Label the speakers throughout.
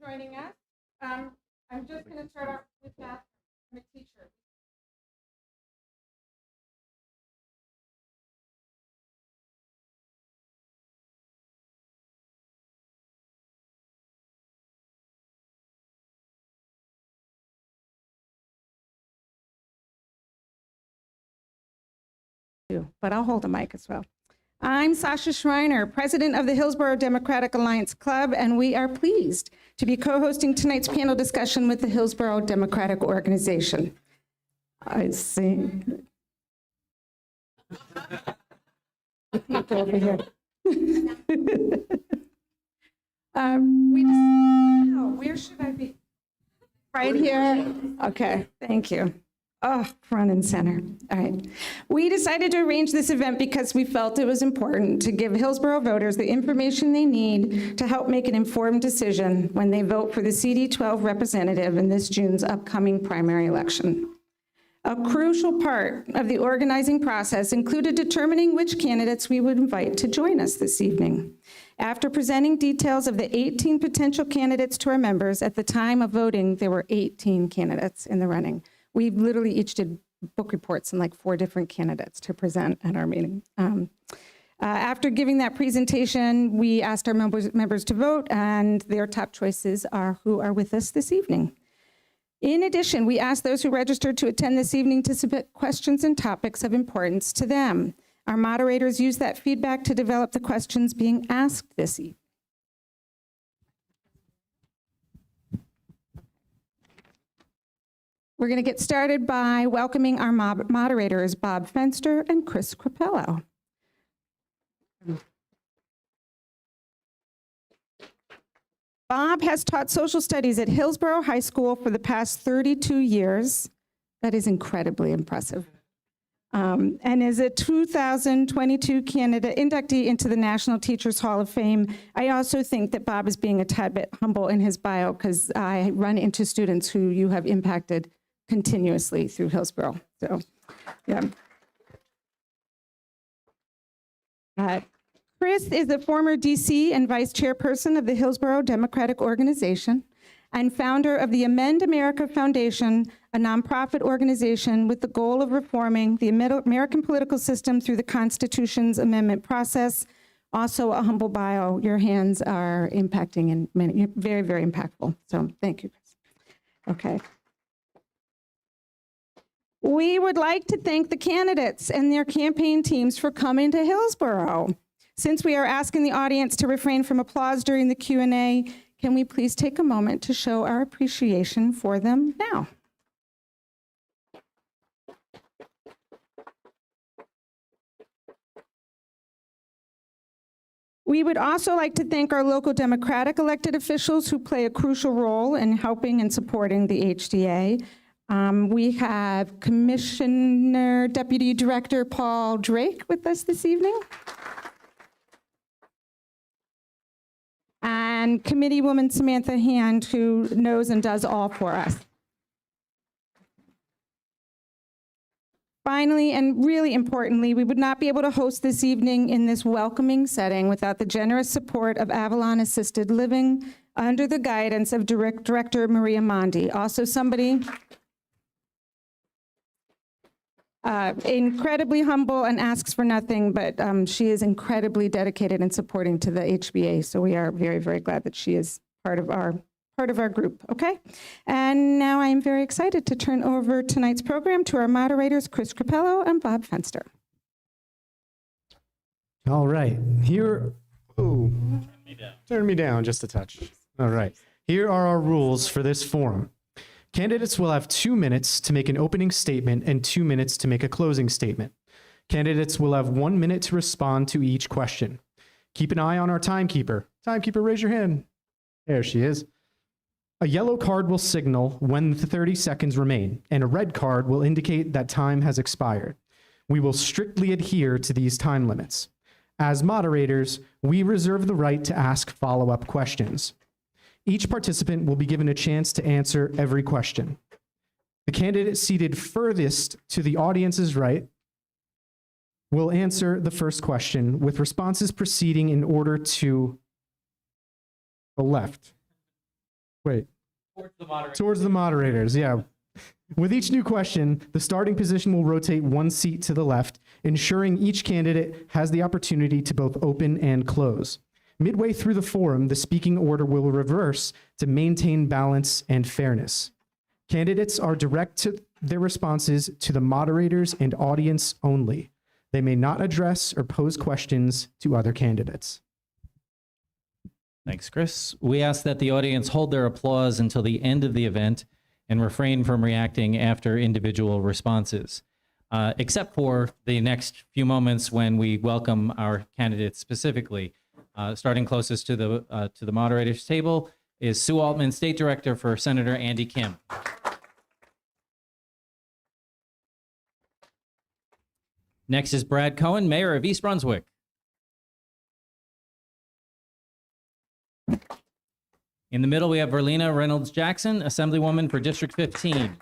Speaker 1: joining us. I'm just going to start off with math. I'm a teacher. But I'll hold the mic as well. I'm Sasha Schreiner, president of the Hillsborough Democratic Alliance Club, and we are pleased to be co-hosting tonight's panel discussion with the Hillsborough Democratic Organization. I see. People over here. Where should I be? Right here? Okay, thank you. Oh, front and center. All right. We decided to arrange this event because we felt it was important to give Hillsborough voters the information they need to help make an informed decision when they vote for the CD-12 representative in this June's upcoming primary election. A crucial part of the organizing process included determining which candidates we would invite to join us this evening. After presenting details of the 18 potential candidates to our members, at the time of voting, there were 18 candidates in the running. We literally each did book reports and like 4 different candidates to present at our meeting. After giving that presentation, we asked our members to vote, and their top choices are who are with us this evening. In addition, we asked those who registered to attend this evening to submit questions and topics of importance to them. Our moderators used that feedback to develop the questions being asked this evening. We're going to get started by welcoming our moderators, Bob Fenster and Chris Capello. Bob has taught social studies at Hillsborough High School for the past 32 years. That is incredibly impressive. And is a 2022 inductee into the National Teachers Hall of Fame. I also think that Bob is being a tad bit humble in his bio because I run into students who you have impacted continuously through Hillsborough. So, yeah. Chris is the former DC and vice chairperson of the Hillsborough Democratic Organization and founder of the Amend America Foundation, a nonprofit organization with the goal of reforming the American political system through the Constitution's amendment process. Also a humble bio. Your hands are impacting in many, you're very, very impactful. So thank you, Chris. Okay. We would like to thank the candidates and their campaign teams for coming to Hillsborough. Since we are asking the audience to refrain from applause during the Q&A, can we please take a moment to show our appreciation for them now? We would also like to thank our local Democratic elected officials who play a crucial role in helping and supporting the HDA. We have Commissioner Deputy Director Paul Drake with us this evening. And Committeewoman Samantha Hand, who knows and does all for us. Finally, and really importantly, we would not be able to host this evening in this welcoming setting without the generous support of Avalon Assisted Living under the guidance of Director Maria Mondi. Also somebody incredibly humble and asks for nothing, but she is incredibly dedicated and supporting to the HBA. So we are very, very glad that she is part of our group, okay? And now I'm very excited to turn over tonight's program to our moderators, Chris Capello and Bob Fenster.
Speaker 2: All right, here, oh, turn me down just a touch. All right, here are our rules for this forum. Candidates will have 2 minutes to make an opening statement and 2 minutes to make a closing statement. Candidates will have 1 minute to respond to each question. Keep an eye on our timekeeper. Timekeeper, raise your hand. There she is. A yellow card will signal when the 30 seconds remain, and a red card will indicate that time has expired. We will strictly adhere to these time limits. As moderators, we reserve the right to ask follow-up questions. Each participant will be given a chance to answer every question. The candidate seated furthest to the audience's right will answer the first question, with responses proceeding in order to the left. Wait. Towards the moderators, yeah. With each new question, the starting position will rotate one seat to the left, ensuring each candidate has the opportunity to both open and close. Midway through the forum, the speaking order will reverse to maintain balance and fairness. Candidates are direct to their responses to the moderators and audience only. They may not address or pose questions to other candidates.
Speaker 3: Thanks, Chris. We ask that the audience hold their applause until the end of the event and refrain from reacting after individual responses, except for the next few moments when we welcome our candidates specifically. Starting closest to the moderator's table is Sue Altman, State Director for Senator Andy Kim. Next is Brad Cohen, Mayor of East Brunswick. In the middle, we have Verlina Reynolds-Jackson, Assemblywoman for District 15.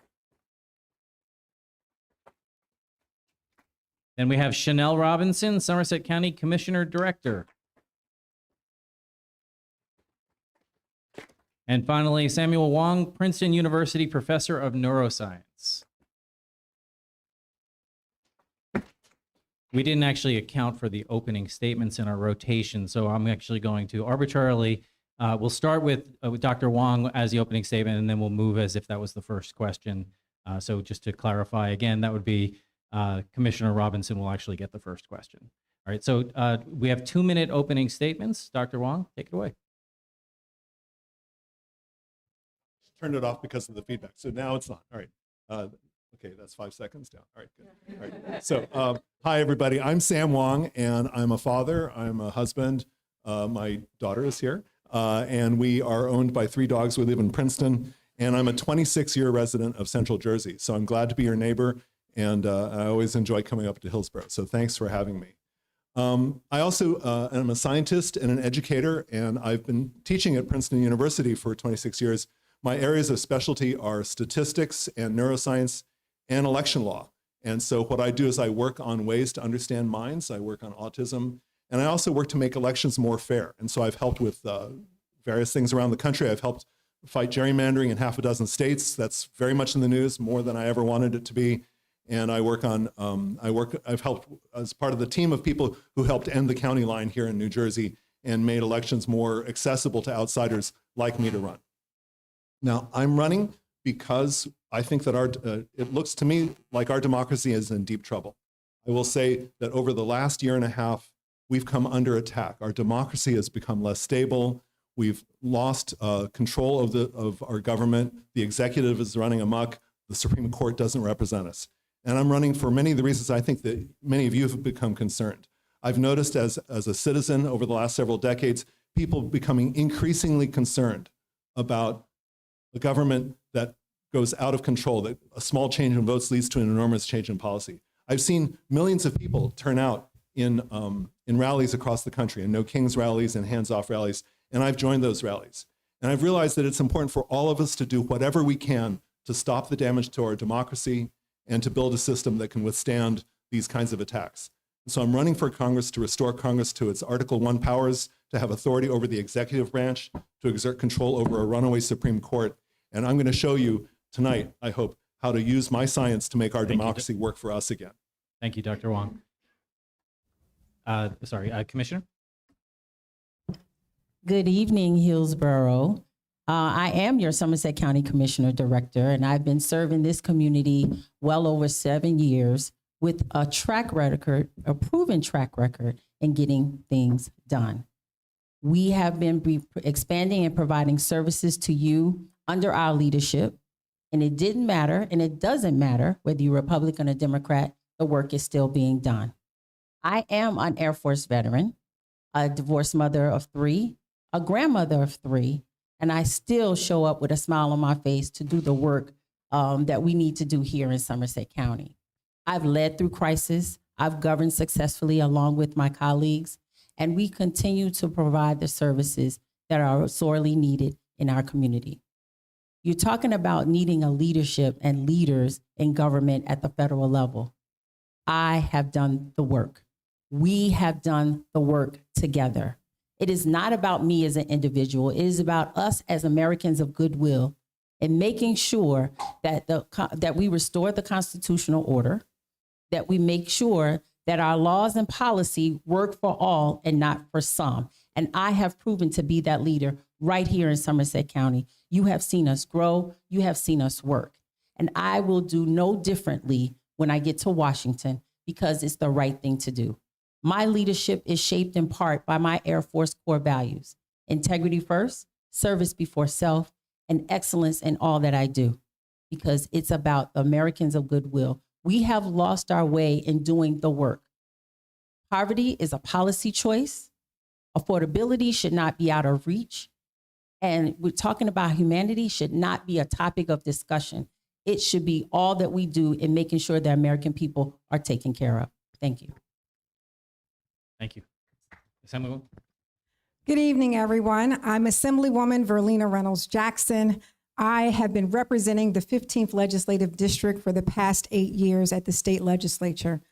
Speaker 3: Then we have Shanel Robinson, Somerset County Commissioner Director. And finally, Samuel Wang, Princeton University Professor of Neuroscience. We didn't actually account for the opening statements in our rotation, so I'm actually going to arbitrarily we'll start with Dr. Wang as the opening statement, and then we'll move as if that was the first question. So just to clarify again, that would be Commissioner Robinson will actually get the first question. All right, so we have 2-minute opening statements. Dr. Wang, take it away.
Speaker 4: Turned it off because of the feedback. So now it's on. All right. Okay, that's 5 seconds down. All right, good. All right. So hi, everybody. I'm Sam Wang, and I'm a father. I'm a husband. My daughter is here. And we are owned by 3 dogs. We live in Princeton, and I'm a 26-year resident of Central Jersey. So I'm glad to be your neighbor, and I always enjoy coming up to Hillsborough. So thanks for having me. I also am a scientist and an educator, and I've been teaching at Princeton University for 26 years. My areas of specialty are statistics and neuroscience and election law. And so what I do is I work on ways to understand minds. I work on autism. And I also work to make elections more fair. And so I've helped with various things around the country. I've helped fight gerrymandering in half a dozen states. That's very much in the news, more than I ever wanted it to be. And I work on, I've helped as part of the team of people who helped end the county line here in New Jersey and made elections more accessible to outsiders like me to run. Now, I'm running because I think that it looks to me like our democracy is in deep trouble. I will say that over the last year and a half, we've come under attack. Our democracy has become less stable. We've lost control of our government. The executive is running amok. The Supreme Court doesn't represent us. And I'm running for many of the reasons I think that many of you have become concerned. I've noticed as a citizen over the last several decades, people becoming increasingly concerned about a government that goes out of control, that a small change in votes leads to an enormous change in policy. I've seen millions of people turn out in rallies across the country, in No Kings rallies and hands-off rallies, and I've joined those rallies. And I've realized that it's important for all of us to do whatever we can to stop the damage to our democracy and to build a system that can withstand these kinds of attacks. And so I'm running for Congress to restore Congress to its Article I powers, to have authority over the executive branch, to exert control over a runaway Supreme Court. And I'm going to show you tonight, I hope, how to use my science to make our democracy work for us again.
Speaker 3: Thank you, Dr. Wang. Commissioner?
Speaker 5: Good evening, Hillsborough. I am your Somerset County Commissioner Director, and I've been serving this community well over 7 years with a track record, a proven track record in getting things done. We have been expanding and providing services to you under our leadership, and it didn't matter, and it doesn't matter whether you're Republican or Democrat, the work is still being done. I am an Air Force veteran, a divorced mother of 3, a grandmother of 3, and I still show up with a smile on my face to do the work that we need to do here in Somerset County. I've led through crisis. I've governed successfully along with my colleagues, and we continue to provide the services that are sorely needed in our community. You're talking about needing a leadership and leaders in government at the federal level. I have done the work. We have done the work together. It is not about me as an individual. It is about us as Americans of goodwill and making sure that that we restore the constitutional order, that we make sure that our laws and policy work for all and not for some. And I have proven to be that leader right here in Somerset County. You have seen us grow. You have seen us work. And I will do no differently when I get to Washington because it's the right thing to do. My leadership is shaped in part by my Air Force core values: integrity first, service before self, and excellence in all that I do, because it's about Americans of goodwill. We have lost our way in doing the work. Poverty is a policy choice. Affordability should not be out of reach. And we're talking about humanity should not be a topic of discussion. It should be all that we do in making sure that American people are taken care of. Thank you.
Speaker 3: Thank you. Assemblywoman?
Speaker 6: Good evening, everyone. I'm Assemblywoman Verlina Reynolds-Jackson. I have been representing the 15th Legislative District for the past 8 years at the state legislature.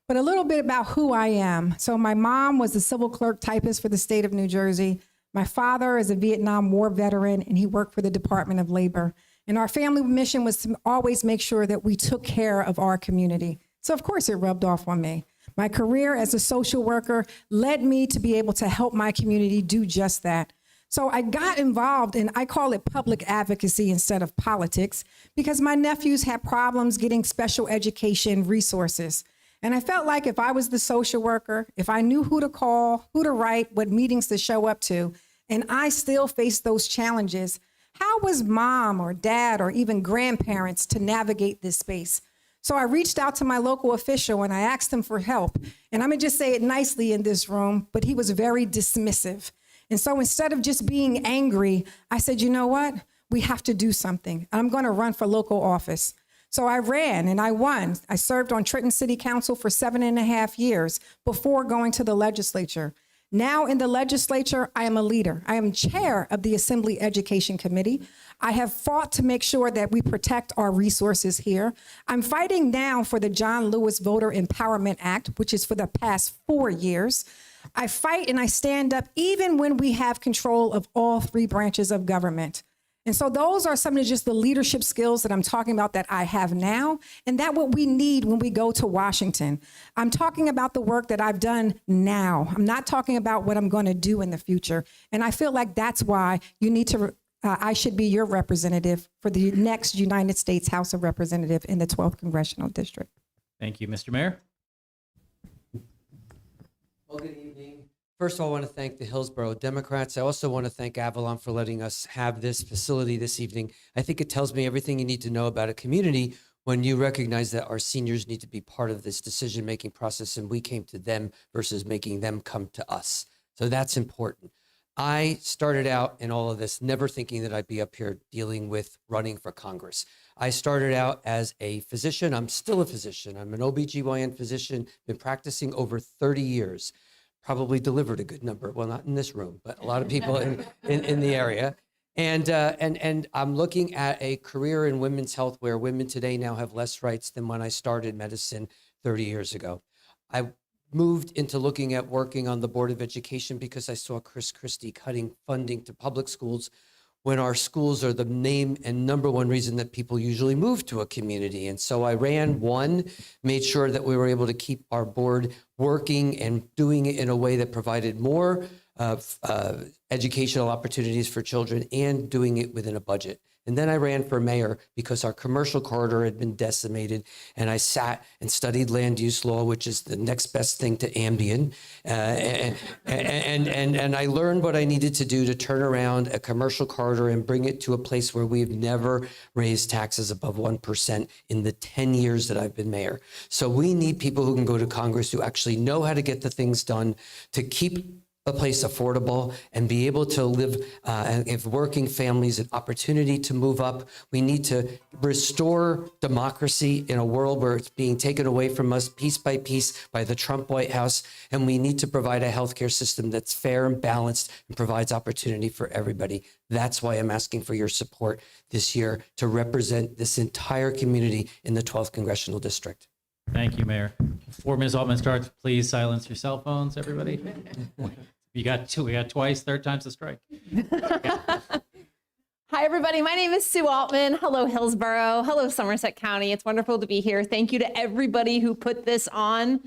Speaker 6: But a little bit about who I am. So my mom was the civil clerk typist for the state of New Jersey. My father is a Vietnam War veteran, and he worked for the Department of Labor. And our family mission was to always make sure that we took care of our community. So of course it rubbed off on me. My career as a social worker led me to be able to help my community do just that. So I got involved in, I call it public advocacy instead of politics, because my nephews had problems getting special education resources. And I felt like if I was the social worker, if I knew who to call, who to write, what meetings to show up to, and I still faced those challenges, how was mom or dad or even grandparents to navigate this space? So I reached out to my local official and I asked him for help. And I'm gonna just say it nicely in this room, but he was very dismissive. And so instead of just being angry, I said, you know what? We have to do something. I'm gonna run for local office. So I ran and I won. I served on Trenton City Council for 7.5 years before going to the legislature. Now in the legislature, I am a leader. I am chair of the Assembly Education Committee. I have fought to make sure that we protect our resources here. I'm fighting now for the John Lewis Voter Empowerment Act, which is for the past 4 years. I fight and I stand up even when we have control of all 3 branches of government. And so those are some of just the leadership skills that I'm talking about that I have now, and that what we need when we go to Washington. I'm talking about the work that I've done now. I'm not talking about what I'm going to do in the future. And I feel like that's why you need to, I should be your representative for the next United States House of Representatives in the 12th Congressional District.
Speaker 3: Thank you, Mr. Mayor.
Speaker 7: Well, good evening. First of all, I want to thank the Hillsborough Democrats. I also want to thank Avalon for letting us have this facility this evening. I think it tells me everything you need to know about a community when you recognize that our seniors need to be part of this decision-making process, and we came to them versus making them come to us. So that's important. I started out in all of this never thinking that I'd be up here dealing with running for Congress. I started out as a physician. I'm still a physician. I'm an OBGYN physician, been practicing over 30 years. Probably delivered a good number. Well, not in this room, but a lot of people in the area. And I'm looking at a career in women's health where women today now have less rights than when I started medicine 30 years ago. I moved into looking at working on the Board of Education because I saw Chris Christie cutting funding to public schools when our schools are the name and #1 reason that people usually move to a community. And so I ran one, made sure that we were able to keep our board working and doing it in a way that provided more educational opportunities for children and doing it within a budget. And then I ran for mayor because our commercial corridor had been decimated, and I sat and studied land use law, which is the next best thing to Ambien. And I learned what I needed to do to turn around a commercial corridor and bring it to a place where we've never raised taxes above 1% in the 10 years that I've been mayor. So we need people who can go to Congress who actually know how to get the things done to keep a place affordable and be able to live and give working families an opportunity to move up. We need to restore democracy in a world where it's being taken away from us piece by piece by the Trump White House. And we need to provide a healthcare system that's fair and balanced and provides opportunity for everybody. That's why I'm asking for your support this year to represent this entire community in the 12th Congressional District.
Speaker 3: Thank you, Mayor. Before Ms. Altman starts, please silence your cell phones, everybody. You got two. We got twice. Third time's the strike.
Speaker 8: Hi, everybody. My name is Sue Altman. Hello, Hillsborough. Hello, Somerset County. It's wonderful to be here. Thank you to everybody who put this on.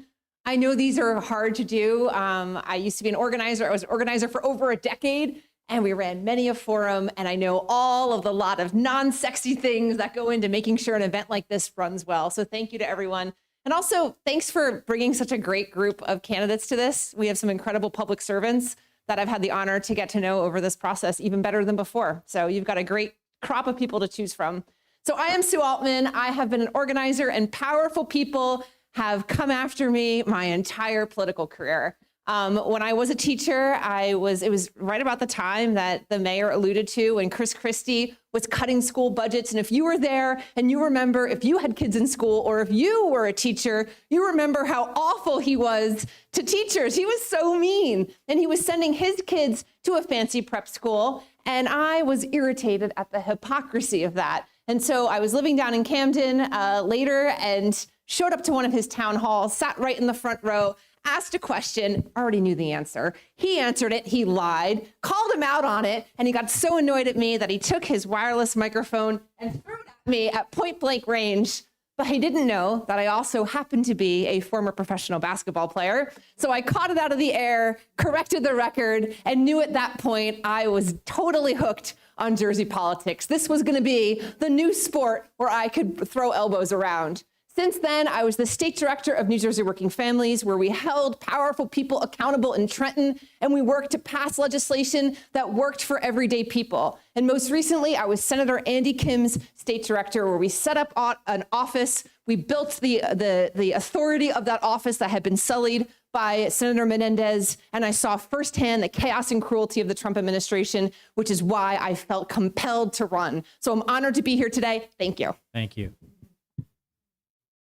Speaker 8: I know these are hard to do. I used to be an organizer. I was an organizer for over a decade, and we ran many a forum, and I know all of the lot of non-sexy things that go into making sure an event like this runs well. So thank you to everyone. And also, thanks for bringing such a great group of candidates to this. We have some incredible public servants that I've had the honor to get to know over this process even better than before. So you've got a great crop of people to choose from. So I am Sue Altman. I have been an organizer, and powerful people have come after me my entire political career. When I was a teacher, it was right about the time that the mayor alluded to when Chris Christie was cutting school budgets. And if you were there and you remember, if you had kids in school or if you were a teacher, you remember how awful he was to teachers. He was so mean, and he was sending his kids to a fancy prep school. And I was irritated at the hypocrisy of that. And so I was living down in Camden later and showed up to one of his town halls, sat right in the front row, asked a question, already knew the answer. He answered it, he lied, called him out on it, and he got so annoyed at me that he took his wireless microphone and threw it at me at point blank range. But he didn't know that I also happened to be a former professional basketball player. So I caught it out of the air, corrected the record, and knew at that point I was totally hooked on Jersey politics. This was gonna be the new sport where I could throw elbows around. Since then, I was the state director of New Jersey Working Families, where we held powerful people accountable in Trenton, and we worked to pass legislation that worked for everyday people. And most recently, I was Senator Andy Kim's state director, where we set up an office. We built the authority of that office that had been sullied by Senator Menendez, and I saw firsthand the chaos and cruelty of the Trump administration, which is why I felt compelled to run. So I'm honored to be here today. Thank you.
Speaker 3: Thank you.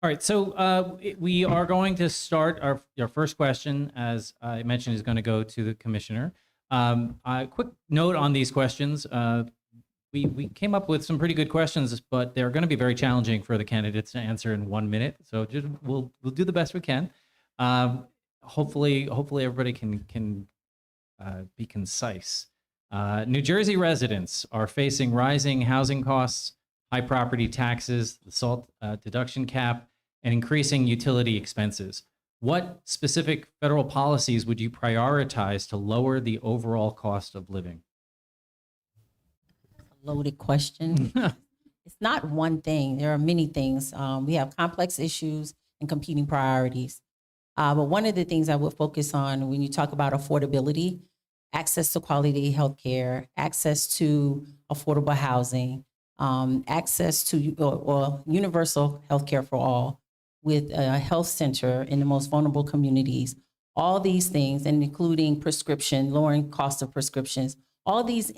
Speaker 3: All right, so we are going to start our first question, as I mentioned, is going to go to the commissioner. A quick note on these questions. We came up with some pretty good questions, but they're going to be very challenging for the candidates to answer in 1 minute. So just we'll do the best we can. Hopefully everybody can be concise. New Jersey residents are facing rising housing costs, high property taxes, the SALT deduction cap, and increasing utility expenses. What specific federal policies would you prioritize to lower the overall cost of living?
Speaker 5: Loaded question. It's not one thing. There are many things. We have complex issues and competing priorities. But one of the things I would focus on when you talk about affordability, access to quality healthcare, access to affordable housing, access to or universal healthcare for all, with a health center in the most vulnerable communities, all these things, and including prescription, lowering cost of prescriptions, all these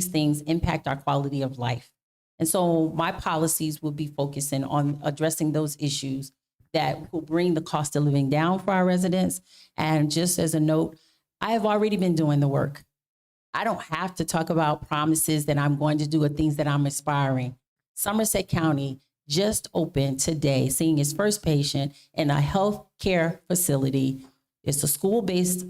Speaker 5: things impact our quality of life. And so my policies will be focusing on addressing those issues that will bring the cost of living down for our residents. And just as a note, I have already been doing the work. I don't have to talk about promises that I'm going to do or things that I'm aspiring. Somerset County just opened today, seeing its first patient in a healthcare facility. It's a school-based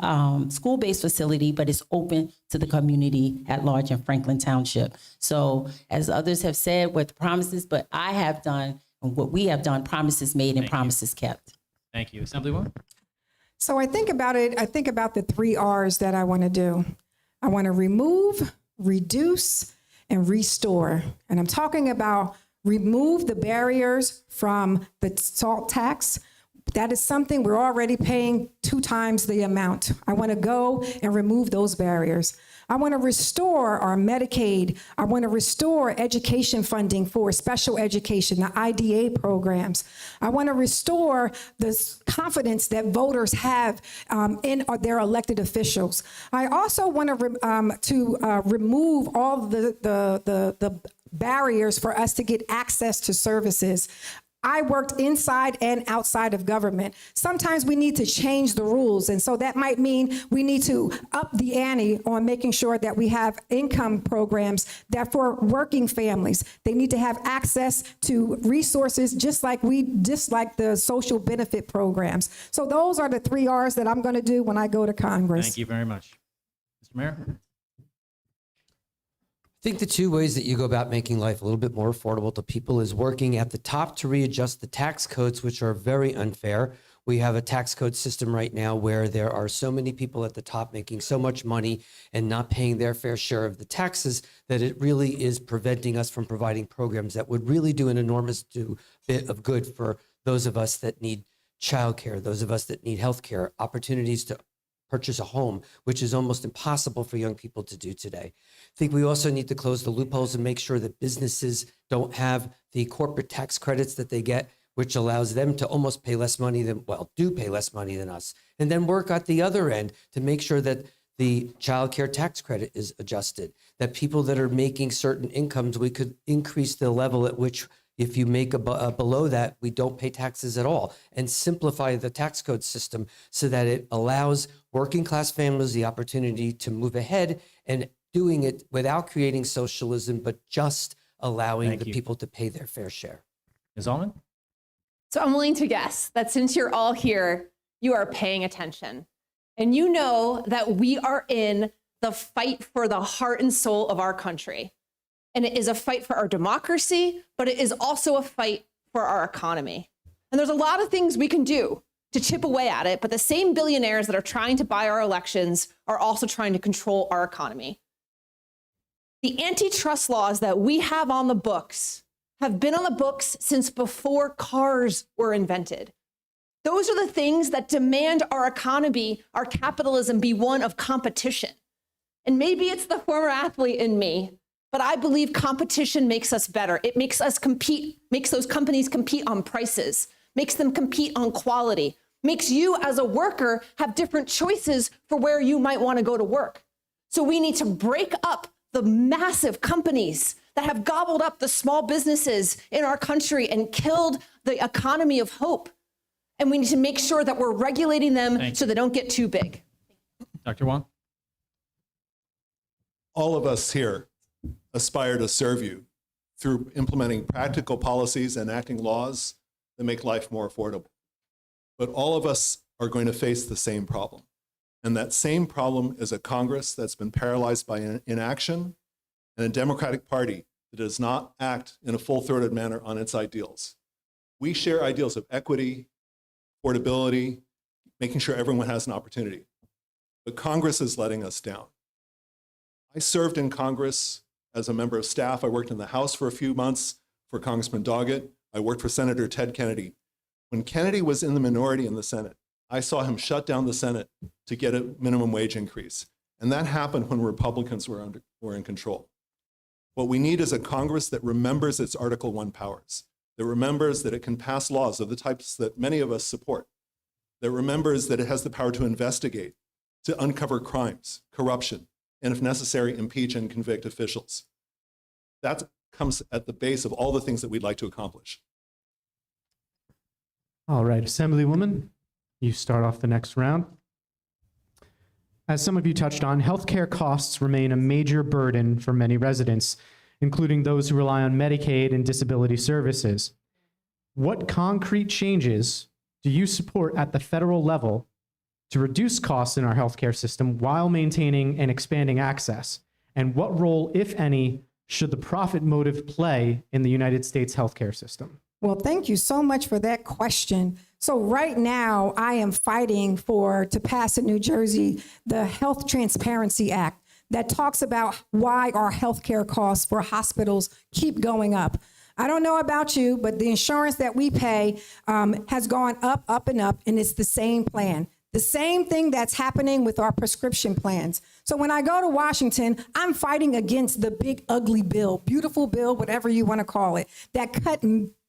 Speaker 5: facility, but it's open to the community at large in Franklin Township. So as others have said, with promises, but I have done, and what we have done, promises made and promises kept.
Speaker 3: Thank you. Assemblywoman?
Speaker 6: So I think about the 3 R's that I want to do. I want to remove, reduce, and restore. And I'm talking about remove the barriers from the SALT tax. That is something we're already paying 2 times the amount. I want to go and remove those barriers. I want to restore our Medicaid. I want to restore education funding for special education, the IDA programs. I want to restore the confidence that voters have in their elected officials. I also want to remove all the barriers for us to get access to services. I worked inside and outside of government. Sometimes we need to change the rules. And so that might mean we need to up the ante on making sure that we have income programs that for working families, they need to have access to resources just like the social benefit programs. So those are the 3 R's that I'm going to do when I go to Congress.
Speaker 3: Thank you very much. Mayor?
Speaker 7: I think the two ways that you go about making life a little bit more affordable to people is working at the top to readjust the tax codes, which are very unfair. We have a tax code system right now where there are so many people at the top making so much money and not paying their fair share of the taxes that it really is preventing us from providing programs that would really do an enormous bit of good for those of us that need childcare, those of us that need healthcare, opportunities to purchase a home, which is almost impossible for young people to do today. I think we also need to close the loopholes and make sure that businesses don't have the corporate tax credits that they get, which allows them to almost pay less money than, well, do pay less money than us. And then work at the other end to make sure that the child care tax credit is adjusted, that people that are making certain incomes, we could increase the level at which if you make below that, we don't pay taxes at all, and simplify the tax code system so that it allows working class families the opportunity to move ahead and doing it without creating socialism, but just allowing
Speaker 3: Thank
Speaker 7: the
Speaker 3: you.
Speaker 7: people to pay their fair share.
Speaker 3: Ms. Altman?
Speaker 8: So I'm willing to guess that since you're all here, you are paying attention. And you know that we are in the fight for the heart and soul of our country. And it is a fight for our democracy, but it is also a fight for our economy. And there's a lot of things we can do to chip away at it, but the same billionaires that are trying to buy our elections are also trying to control our economy. The antitrust laws that we have on the books have been on the books since before cars were invented. Those are the things that demand our economy, our capitalism be one of competition. And maybe it's the former athlete in me, but I believe competition makes us better. It makes us compete, makes those companies compete on prices, makes them compete on quality, makes you as a worker have different choices for where you might want to go to work. So we need to break up the massive companies that have gobbled up the small businesses in our country and killed the economy of hope. And we need to make sure that we're regulating them so they don't get too big.
Speaker 3: Dr. Wang?
Speaker 4: All of us here aspire to serve you through implementing practical policies and enacting laws that make life more affordable. But all of us are going to face the same problem. And that same problem is a Congress that's been paralyzed by inaction and a Democratic Party that does not act in a full-throated manner on its ideals. We share ideals of equity, affordability, making sure everyone has an opportunity. But Congress is letting us down. I served in Congress as a member of staff. I worked in the House for a few months for Congressman Doggett. I worked for Senator Ted Kennedy. When Kennedy was in the minority in the Senate, I saw him shut down the Senate to get a minimum wage increase. And that happened when Republicans were in control. What we need is a Congress that remembers its Article I powers, that remembers that it can pass laws of the types that many of us support, that remembers that it has the power to investigate, to uncover crimes, corruption, and if necessary, impeach and convict officials. That comes at the base of all the things that we'd like to accomplish.
Speaker 2: All right, Assemblywoman, you start off the next round. As some of you touched on, healthcare costs remain a major burden for many residents, including those who rely on Medicaid and disability services. What concrete changes do you support at the federal level to reduce costs in our healthcare system while maintaining and expanding access? And what role, if any, should the profit motive play in the United States healthcare system?
Speaker 6: Well, thank you so much for that question. So right now, I am fighting to pass in New Jersey the Health Transparency Act that talks about why our healthcare costs for hospitals keep going up. I don't know about you, but the insurance that we pay has gone up, up, and up, and it's the same plan. The same thing that's happening with our prescription plans. So when I go to Washington, I'm fighting against the big, ugly bill, beautiful bill, whatever you want to call it, that cut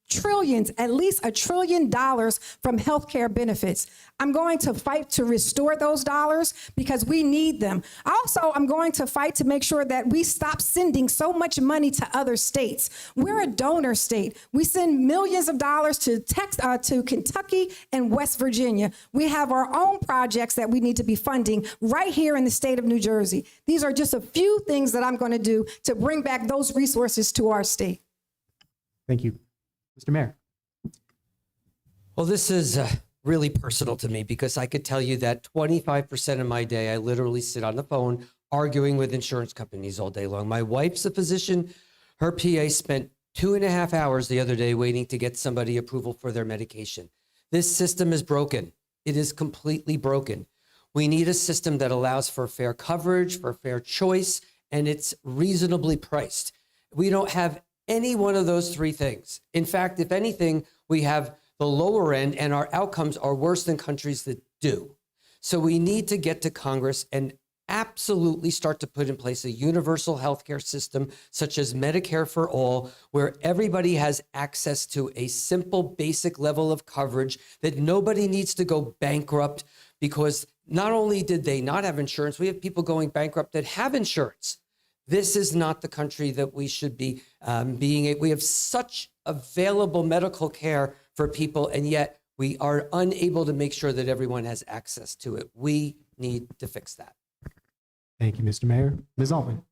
Speaker 6: trillions, at least $1 trillion from healthcare benefits. I'm going to fight to restore those dollars because we need them. Also, I'm going to fight to make sure that we stop sending so much money to other states. We're a donor state. We send millions of dollars to Kentucky and West Virginia. We have our own projects that we need to be funding right here in the state of New Jersey. These are just a few things that I'm going to do to bring back those resources to our state.
Speaker 2: Thank you. Mr. Mayor.
Speaker 7: Well, this is really personal to me because I could tell you that 25% of my day, I literally sit on the phone arguing with insurance companies all day long. My wife's a physician. Her PA spent 2.5 hours the other day waiting to get somebody approval for their medication. This system is broken. It is completely broken. We need a system that allows for fair coverage, for fair choice, and it's reasonably priced. We don't have any one of those three things. In fact, if anything, we have the lower end, and our outcomes are worse than countries that do. So we need to get to Congress and absolutely start to put in place a universal healthcare system such as Medicare for all, where everybody has access to a simple, basic level of coverage, that nobody needs to go bankrupt, because not only did they not have insurance, we have people going bankrupt that have insurance. This is not the country that we should be being. We have such available medical care for people, and yet we are unable to make sure that everyone has access to it. We need to fix that.
Speaker 2: Thank you, Mr. Mayor. Ms. Altman.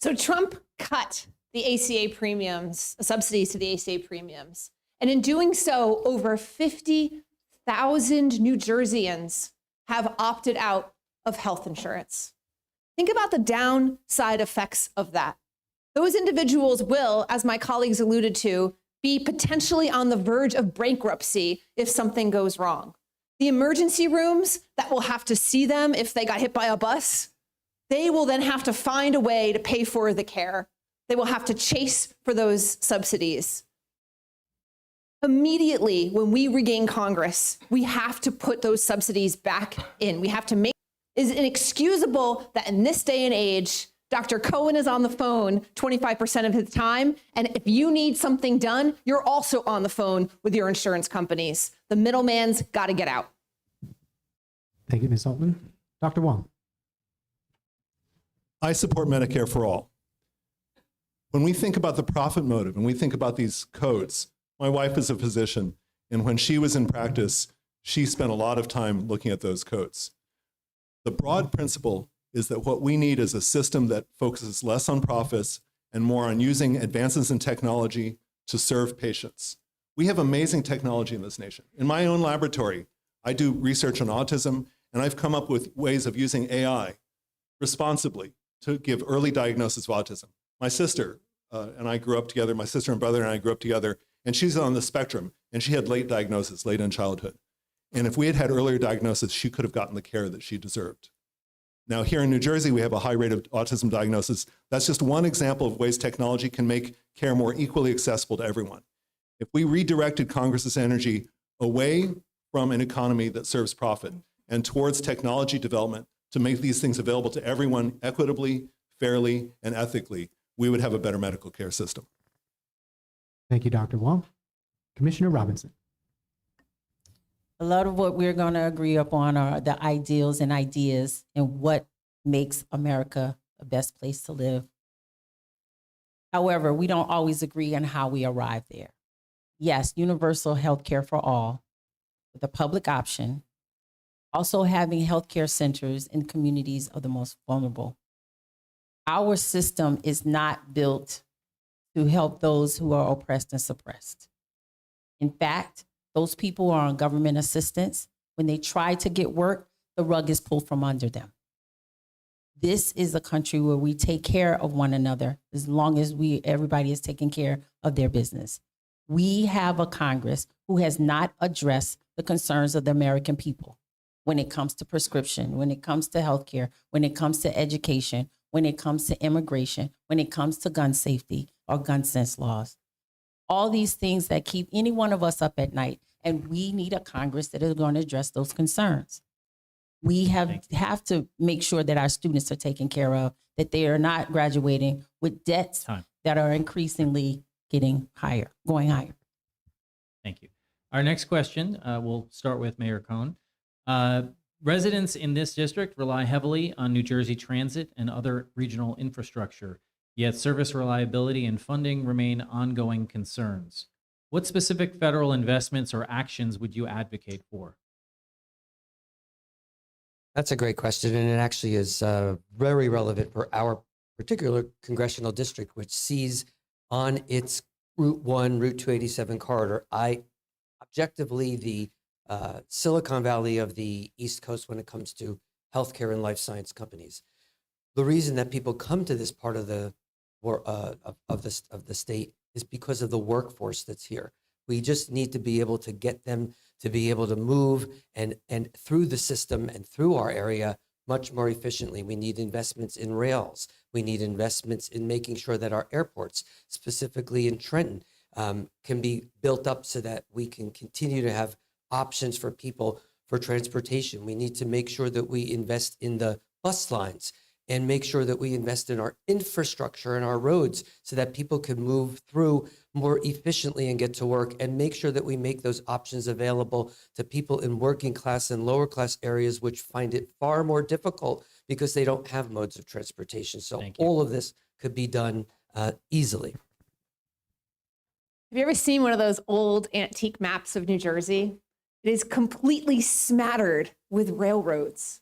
Speaker 8: So Trump cut the ACA premiums, subsidies to the ACA premiums. And in doing so, over 50,000 New Jerseyans have opted out of health insurance. Think about the downside effects of that. Those individuals will, as my colleagues alluded to, be potentially on the verge of bankruptcy if something goes wrong. The emergency rooms that will have to see them if they got hit by a bus, they will then have to find a way to pay for the care. They will have to chase for those subsidies. Immediately, when we regain Congress, we have to put those subsidies back in. We have to make it inexcusable that in this day and age, Dr. Cohen is on the phone 25% of his time. And if you need something done, you're also on the phone with your insurance companies. The middleman's got to get out.
Speaker 2: Thank you, Ms. Altman. Dr. Wang.
Speaker 4: I support Medicare for all. When we think about the profit motive and we think about these codes, my wife is a physician, and when she was in practice, she spent a lot of time looking at those codes. The broad principle is that what we need is a system that focuses less on profits and more on using advances in technology to serve patients. We have amazing technology in this nation. In my own laboratory, I do research on autism, and I've come up with ways of using AI responsibly to give early diagnosis of autism. My sister and I grew up together, my sister and brother and I grew up together, and she's on the spectrum, and she had late diagnosis, late in childhood. And if we had had earlier diagnosis, she could have gotten the care that she deserved. Now, here in New Jersey, we have a high rate of autism diagnosis. That's just one example of ways technology can make care more equally accessible to everyone. If we redirected Congress's energy away from an economy that serves profit and towards technology development to make these things available to everyone equitably, fairly, and ethically, we would have a better medical care system.
Speaker 2: Thank you, Dr. Wang. Commissioner Robinson.
Speaker 5: A lot of what we're going to agree upon are the ideals and ideas and what makes America the best place to live. However, we don't always agree on how we arrive there. Yes, universal health care for all, with a public option, also having healthcare centers in communities of the most vulnerable. Our system is not built to help those who are oppressed and suppressed. In fact, those people who are on government assistance, when they try to get work, the rug is pulled from under them. This is a country where we take care of one another as long as everybody is taking care of their business. We have a Congress who has not addressed the concerns of the American people when it comes to prescription, when it comes to healthcare, when it comes to education, when it comes to immigration, when it comes to gun safety or gun sense laws. All these things that keep any one of us up at night, and we need a Congress that is going to address those concerns. We have to make sure that our students are taken care of, that they are not graduating with debts that are increasingly going higher.
Speaker 3: Thank you. Our next question, we'll start with Mayor Cohen. Residents in this district rely heavily on New Jersey Transit and other regional infrastructure, yet service reliability and funding remain ongoing concerns. What specific federal investments or actions would you advocate for?
Speaker 7: That's a great question, and it actually is very relevant for our particular congressional district, which sees on its Route 1, Route 287 corridor, objectively the Silicon Valley of the East Coast when it comes to healthcare and life science companies. The reason that people come to this part of the state is because of the workforce that's here. We just need to be able to get them to be able to move and through the system and through our area much more efficiently. We need investments in rails. We need investments in making sure that our airports, specifically in Trenton, can be built up so that we can continue to have options for people for transportation. We need to make sure that we invest in the bus lines and make sure that we invest in our infrastructure and our roads so that people can move through more efficiently and get to work, and make sure that we make those options available to people in working class and lower class areas, which find it far more difficult because they don't have modes of transportation. So all of this could be done easily.
Speaker 8: Have you ever seen one of those old antique maps of New Jersey? It is completely smattered with railroads.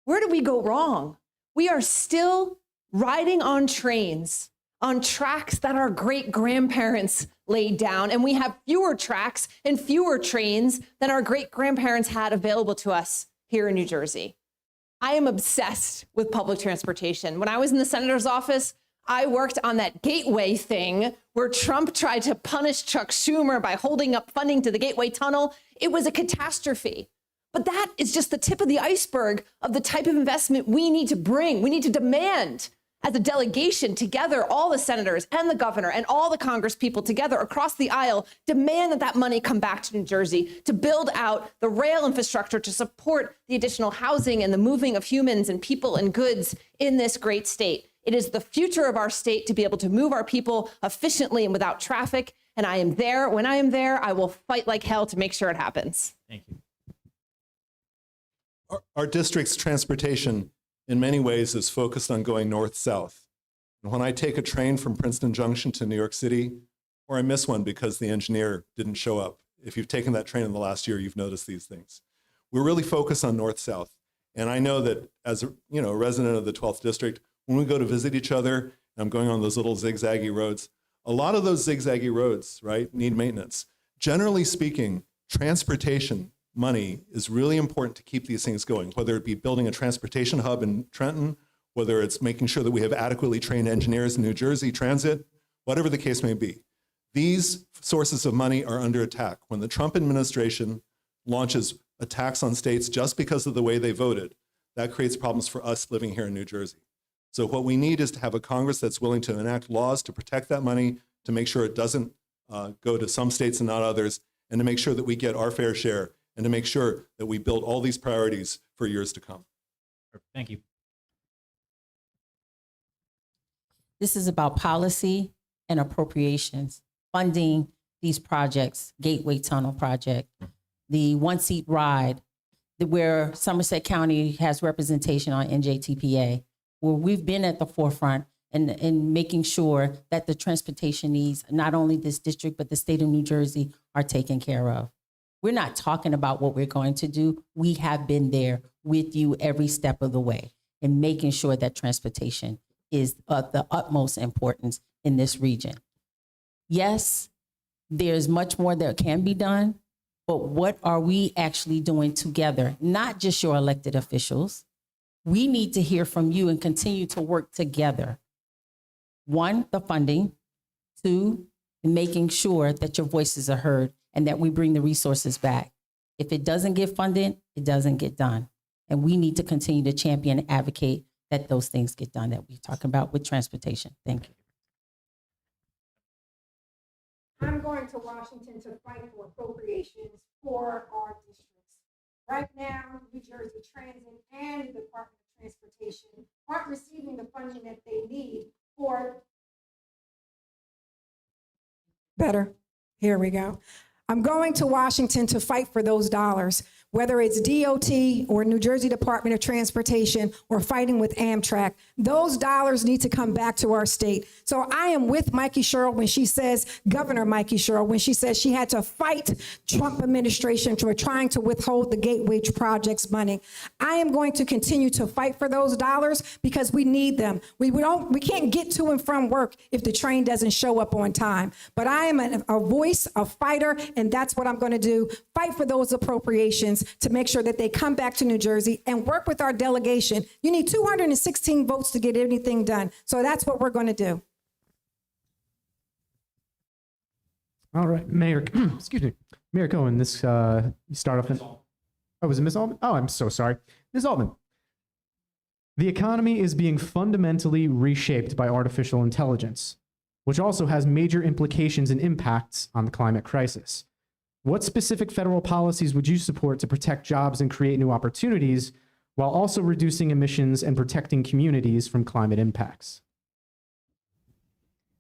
Speaker 8: Where did we go wrong? We are still riding on trains, on tracks that our great-grandparents laid down, and we have fewer tracks and fewer trains than our great-grandparents had available to us here in New Jersey. I am obsessed with public transportation. When I was in the senator's office, I worked on that Gateway thing where Trump tried to punish Chuck Schumer by holding up funding to the Gateway Tunnel. It was a catastrophe. But that is just the tip of the iceberg of the type of investment we need to bring. We need to demand as a delegation together, all the senators and the governor and all the Congress people together across the aisle, demand that that money come back to New Jersey to build out the rail infrastructure to support the additional housing and the moving of humans and people and goods in this great state. It is the future of our state to be able to move our people efficiently and without traffic. And I am there. When I am there, I will fight like hell to make sure it happens.
Speaker 3: Thank you.
Speaker 4: Our district's transportation in many ways is focused on going north-south. And when I take a train from Princeton Junction to New York City, or I miss one because the engineer didn't show up, if you've taken that train in the last year, you've noticed these things. We're really focused on north-south. And I know that as a resident of the 12th district, when we go to visit each other, and I'm going on those little zigzaggy roads, a lot of those zigzaggy roads, right, need maintenance. Generally speaking, transportation money is really important to keep these things going, whether it be building a transportation hub in Trenton, whether it's making sure that we have adequately trained engineers in New Jersey Transit, whatever the case may be. These sources of money are under attack. When the Trump administration launches attacks on states just because of the way they voted, that creates problems for us living here in New Jersey. So what we need is to have a Congress that's willing to enact laws to protect that money, to make sure it doesn't go to some states and not others, and to make sure that we get our fair share, and to make sure that we build all these priorities for years to come.
Speaker 3: Thank you.
Speaker 5: This is about policy and appropriations, funding these projects, Gateway Tunnel project, the one-seat ride, where Somerset County has representation on NJTPA, where we've been at the forefront in making sure that the transportation needs, not only this district, but the state of New Jersey, are taken care of. We're not talking about what we're going to do. We have been there with you every step of the way in making sure that transportation is of the utmost importance in this region. Yes, there's much more that can be done, but what are we actually doing together? Not just your elected officials. We need to hear from you and continue to work together. One, the funding. Two, making sure that your voices are heard and that we bring the resources back. If it doesn't get funded, it doesn't get done. And we need to continue to champion and advocate that those things get done that we're talking about with transportation. Thank you.
Speaker 6: I'm going to Washington to fight for appropriations for our districts. Right now, New Jersey Transit and the Department of Transportation aren't receiving the funding that they need for. Better. Here we go. I'm going to Washington to fight for those dollars, whether it's DOT or New Jersey Department of Transportation or fighting with Amtrak. Those dollars need to come back to our state. So I am with Mikey Sherrill when she says, Governor Mikey Sherrill, when she says she had to fight Trump administration for trying to withhold the Gateway project's money. I am going to continue to fight for those dollars because we need them. We can't get to and from work if the train doesn't show up on time. But I am a voice, a fighter, and that's what I'm going to do. Fight for those appropriations citizens to make sure that they come back to New Jersey and work with our delegation. You need 216 votes to get anything done. So that's what we're going to do.
Speaker 2: All right, Mayor, excuse me, Mayor Cohen, you start off. Oh, was it Ms. Altman? Oh, I'm so sorry. Ms. Altman, the economy is being fundamentally reshaped by artificial intelligence, which also has major implications and impacts on the climate crisis. What specific federal policies would you support to protect jobs and create new opportunities while also reducing emissions and protecting communities from climate impacts?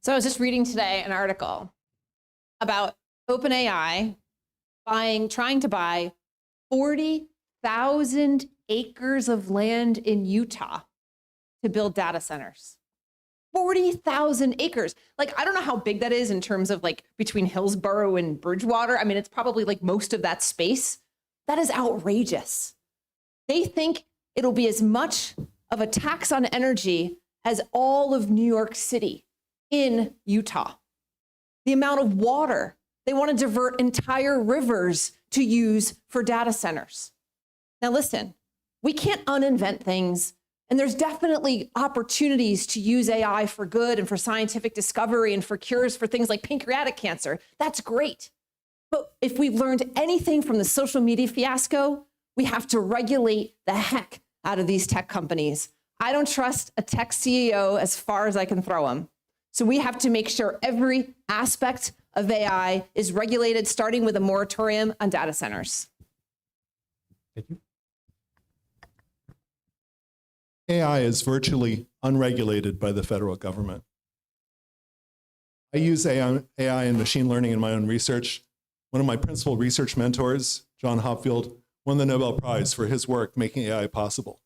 Speaker 8: So I was just reading today an article about OpenAI trying to buy 40,000 acres of land in Utah to build data centers. 40,000 acres. Like, I don't know how big that is in terms of like between Hillsborough and Bridgewater. I mean, it's probably like most of that space. That is outrageous. They think it'll be as much of a tax on energy as all of New York City in Utah. The amount of water they want to divert entire rivers to use for data centers. Now listen, we can't uninvent things, and there's definitely opportunities to use AI for good and for scientific discovery and for cures for things like pancreatic cancer. That's great. But if we've learned anything from the social media fiasco, we have to regulate the heck out of these tech companies. I don't trust a tech CEO as far as I can throw them. So we have to make sure every aspect of AI is regulated, starting with a moratorium on data centers.
Speaker 2: Thank you.
Speaker 4: AI is virtually unregulated by the federal government. I use AI and machine learning in my own research. One of my principal research mentors, John Hopfield, won the Nobel Prize for his work making AI possible.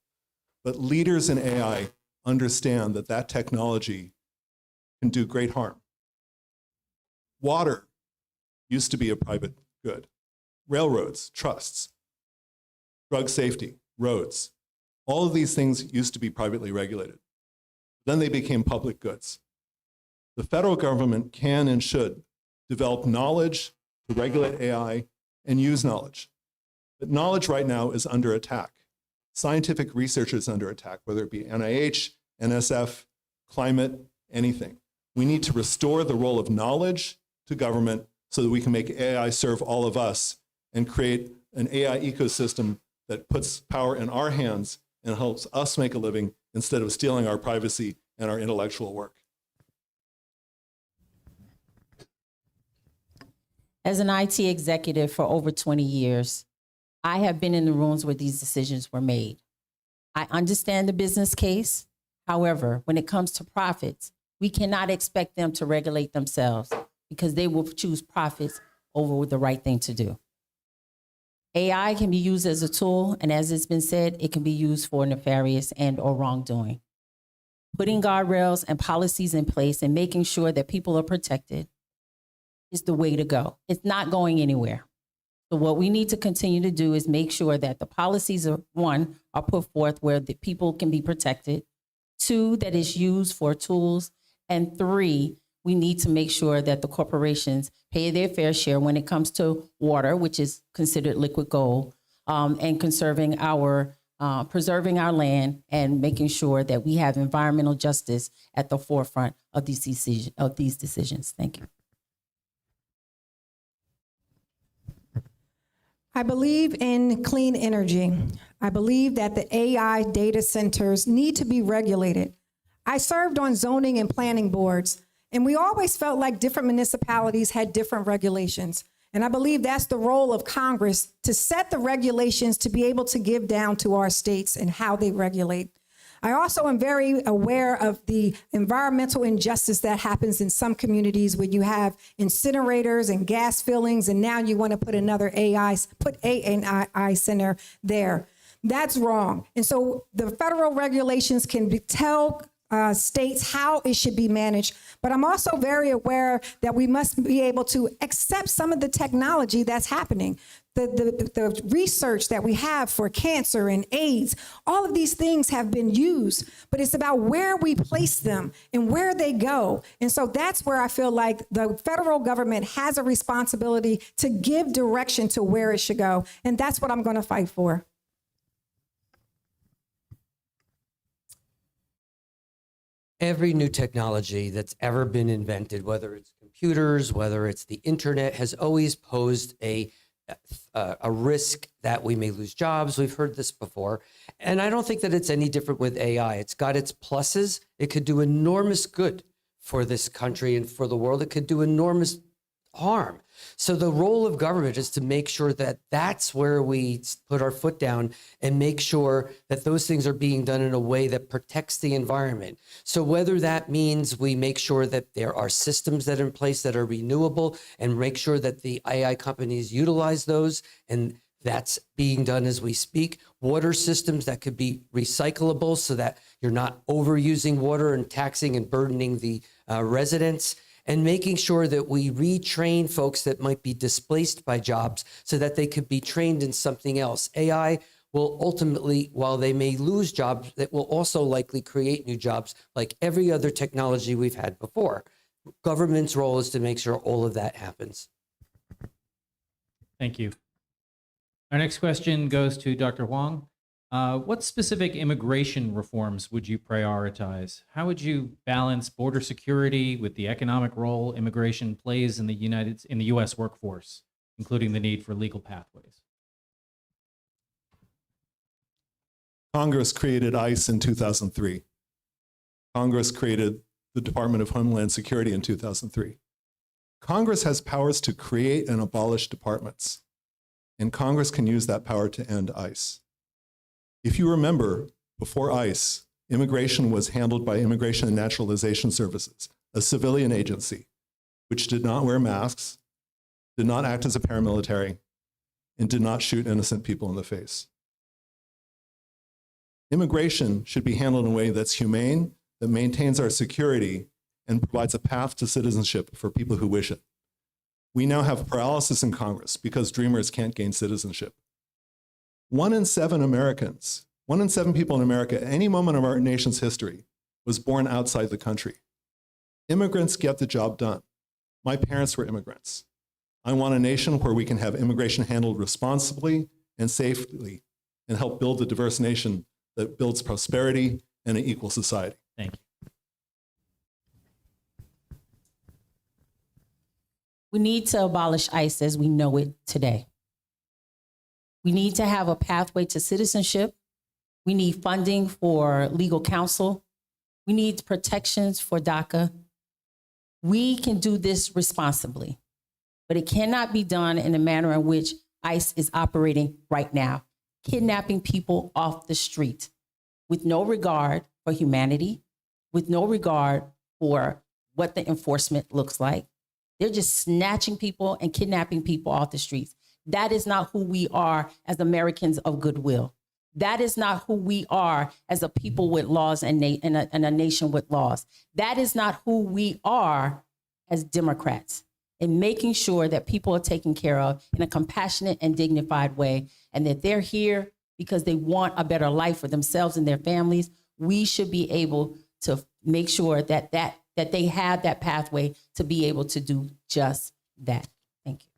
Speaker 4: But leaders in AI understand that that technology can do great harm. Water used to be a private good. Railroads, trusts, drug safety, roads, all of these things used to be privately regulated. Then they became public goods. The federal government can and should develop knowledge to regulate AI and use knowledge. But knowledge right now is under attack. Scientific research is under attack, whether it be NIH, NSF, climate, anything. We need to restore the role of knowledge to government so that we can make AI serve all of us and create an AI ecosystem that puts power in our hands and helps us make a living instead of stealing our privacy and our intellectual work.
Speaker 5: As an IT executive for over 20 years, I have been in the rooms where these decisions were made. I understand the business case. However, when it comes to profits, we cannot expect them to regulate themselves because they will choose profits over the right thing to do. AI can be used as a tool, and as it's been said, it can be used for nefarious and or wrongdoing. Putting guardrails and policies in place and making sure that people are protected is the way to go. It's not going anywhere. So what we need to continue to do is make sure that the policies are, one, are put forth where the people can be protected, two, that is used for tools, and three, we need to make sure that the corporations pay their fair share when it comes to water, which is considered liquid gold, and preserving our land and making sure that we have environmental justice at the forefront of these decisions. Thank you.
Speaker 6: I believe in clean energy. I believe that the AI data centers need to be regulated. I served on zoning and planning boards, and we always felt like different municipalities had different regulations. And I believe that's the role of Congress, to set the regulations to be able to give down to our states and how they regulate. I also am very aware of the environmental injustice that happens in some communities where you have incinerators and gas fillings, and now you want to put another AI center there. That's wrong. And so the federal regulations can tell states how it should be managed. But I'm also very aware that we must be able to accept some of the technology that's happening. The research that we have for cancer and AIDS, all of these things have been used, but it's about where we place them and where they go. And so that's where I feel like the federal government has a responsibility to give direction to where it should go. And that's what I'm going to fight for.
Speaker 7: Every new technology that's ever been invented, whether it's computers, whether it's the internet, has always posed a risk that we may lose jobs. We've heard this before. And I don't think that it's any different with AI. It's got its pluses. It could do enormous good for this country and for the world. It could do enormous harm. So the role of government is to make sure that that's where we put our foot down and make sure that those things are being done in a way that protects the environment. So whether that means we make sure that there are systems that are in place that are renewable and make sure that the AI companies utilize those, and that's being done as we speak. Water systems that could be recyclable so that you're not overusing water and taxing and burdening the residents. And making sure that we retrain folks that might be displaced by jobs so that they could be trained in something else. AI will ultimately, while they may lose jobs, it will also likely create new jobs like every other technology we've had before. Government's role is to make sure all of that happens.
Speaker 3: Thank you. Our next question goes to Dr. Wang. What specific immigration reforms would you prioritize? How would you balance border security with the economic role immigration plays in the U.S. workforce, including the need for legal pathways?
Speaker 4: Congress created ICE in 2003. Congress created the Department of Homeland Security in 2003. Congress has powers to create and abolish departments, and Congress can use that power to end ICE. If you remember, before ICE, immigration was handled by Immigration and Naturalization Services, a civilian agency, which did not wear masks, did not act as a paramilitary, and did not shoot innocent people in the face. Immigration should be handled in a way that's humane, that maintains our security, and provides a path to citizenship for people who wish it. We now have paralysis in Congress because dreamers can't gain citizenship. 1 in 7 Americans, 1 in 7 people in America at any moment of our nation's history was born outside the country. Immigrants get the job done. My parents were immigrants. I want a nation where we can have immigration handled responsibly and safely and help build a diverse nation that builds prosperity and an equal society.
Speaker 3: Thank you.
Speaker 5: We need to abolish ICE as we know it today. We need to have a pathway to citizenship. We need funding for legal counsel. We need protections for DACA. We can do this responsibly, but it cannot be done in the manner in which ICE is operating right now, kidnapping people off the street with no regard for humanity, with no regard for what the enforcement looks like. They're just snatching people and kidnapping people off the streets. That is not who we are as Americans of goodwill. That is not who we are as a people with laws and a nation with laws. That is not who we are as Democrats, in making sure that people are taken care of in a compassionate and dignified way, and that they're here because they want a better life for themselves and their families. We should be able to make sure that they have that pathway to be able to do just that. Thank you.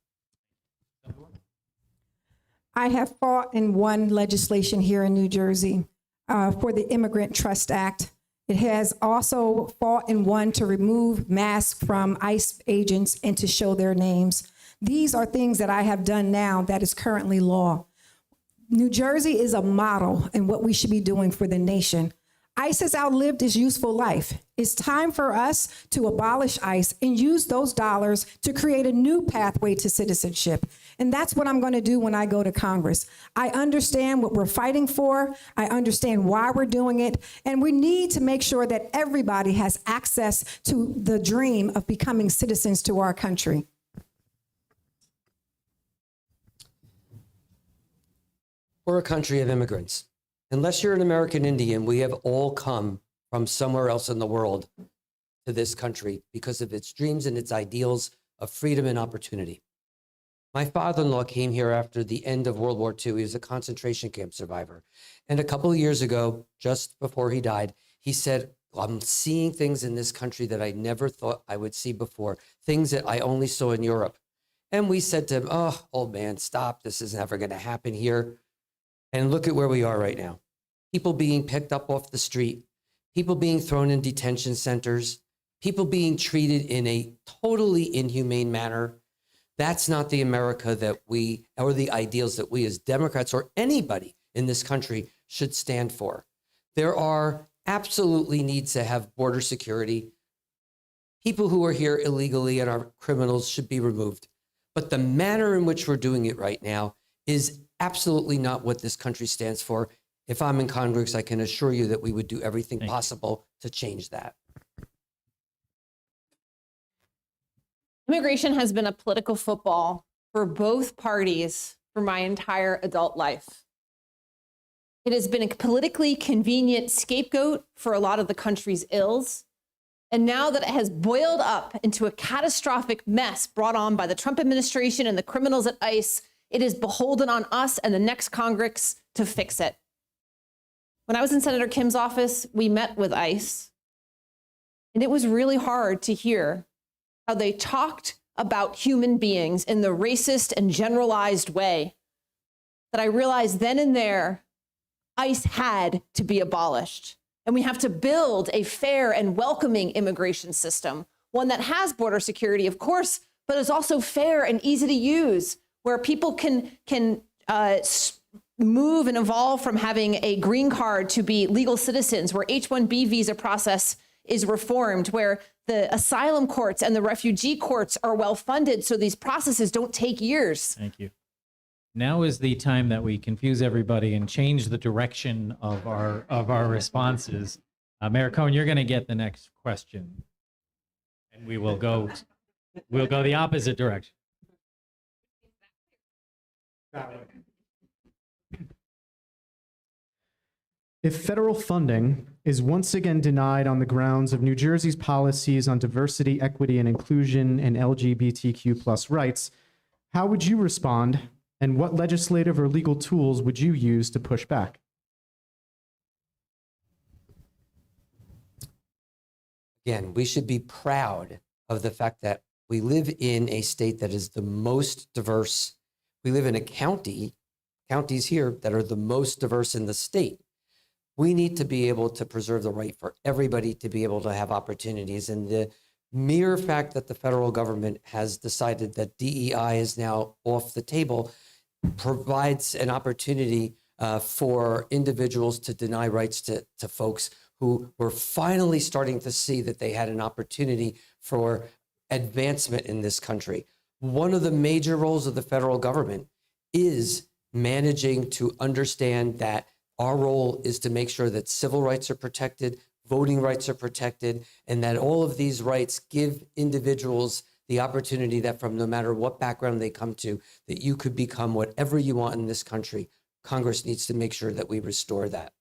Speaker 6: I have fought and won legislation here in New Jersey for the Immigrant Trust Act. It has also fought and won to remove masks from ICE agents and to show their names. These are things that I have done now that is currently law. New Jersey is a model in what we should be doing for the nation. ICE has outlived its useful life. It's time for us to abolish ICE and use those dollars to create a new pathway to citizenship. And that's what I'm going to do when I go to Congress. I understand what we're fighting for. I understand why we're doing it. And we need to make sure that everybody has access to the dream of becoming citizens to our country.
Speaker 7: We're a country of immigrants. Unless you're an American Indian, we have all come from somewhere else in the world to this country because of its dreams and its ideals of freedom and opportunity. My father-in-law came here after the end of World War II. He was a concentration camp survivor. And a couple of years ago, just before he died, he said, I'm seeing things in this country that I never thought I would see before, things that I only saw in Europe. And we said to him, oh, old man, stop. This is never going to happen here. And look at where we are right now. People being picked up off the street, people being thrown in detention centers, people being treated in a totally inhumane manner. That's not the America that we, or the ideals that we as Democrats or anybody in this country should stand for. There are absolutely needs to have border security. People who are here illegally and are criminals should be removed. But the manner in which we're doing it right now is absolutely not what this country stands for. If I'm in Congress, I can assure you that we would do everything possible to change that.
Speaker 8: Immigration has been a political football for both parties for my entire adult life. It has been a politically convenient scapegoat for a lot of the country's ills. And now that it has boiled up into a catastrophic mess brought on by the Trump administration and the criminals at ICE, it is beholden on us and the next Congress to fix it. When I was in Senator Kim's office, we met with ICE, and it was really hard to hear how they talked about human beings in the racist and generalized way that I realized then and there, ICE had to be abolished. And we have to build a fair and welcoming immigration system, one that has border security, of course, but is also fair and easy to use, where people can move and evolve from having a green card to be legal citizens, where H-1B visa process is reformed, where the asylum courts and the refugee courts are well funded, so these processes don't take years.
Speaker 3: Thank you. Now is the time that we confuse everybody and change the direction of our responses. Mayor Cohen, you're going to get the next question, and we'll go the opposite direction.
Speaker 2: If federal funding is once again denied on the grounds of New Jersey's policies on diversity, equity, and inclusion and LGBTQ+ rights, how would you respond, and what legislative or legal tools would you use to push back?
Speaker 7: Again, we should be proud of the fact that we live in a state that is the most diverse. We live in a counties here that are the most diverse in the state. We need to be able to preserve the right for everybody to be able to have opportunities. And the mere fact that the federal government has decided that DEI is now off the table provides an opportunity for individuals to deny rights to folks who were finally starting to see that they had an opportunity for advancement in this country. One of the major roles of the federal government is managing to understand that our role is to make sure that civil rights are protected, voting rights are protected, and that all of these rights give individuals the opportunity that from no matter what background they come to, that you could become whatever you want in this country. Congress needs to make sure that we restore that.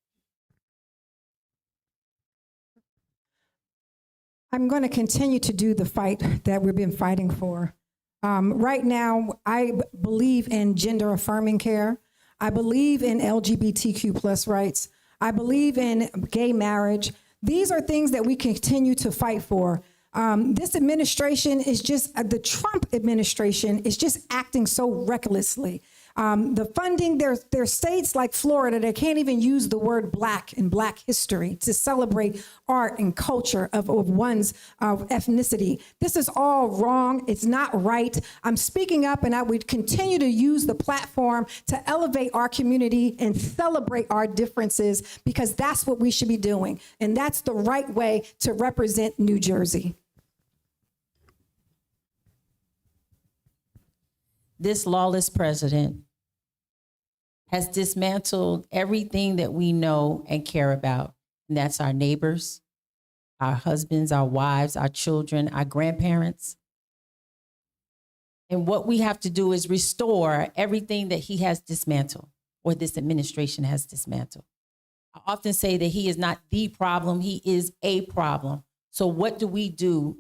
Speaker 6: I'm going to continue to do the fight that we've been fighting for. Right now, I believe in gender affirming care. I believe in LGBTQ+ rights. I believe in gay marriage. These are things that we continue to fight for. This administration is just, the Trump administration is just acting so recklessly. The funding, there's states like Florida that can't even use the word black in Black history to celebrate art and culture of one's ethnicity. This is all wrong. It's not right. I'm speaking up, and I would continue to use the platform to elevate our community and celebrate our differences, because that's what we should be doing. And that's the right way to represent New Jersey.
Speaker 5: This lawless president has dismantled everything that we know and care about. And that's our neighbors, our husbands, our wives, our children, our grandparents. And what we have to do is restore everything that he has dismantled, or this administration has dismantled. I often say that he is not the problem, he is a problem. So what do we do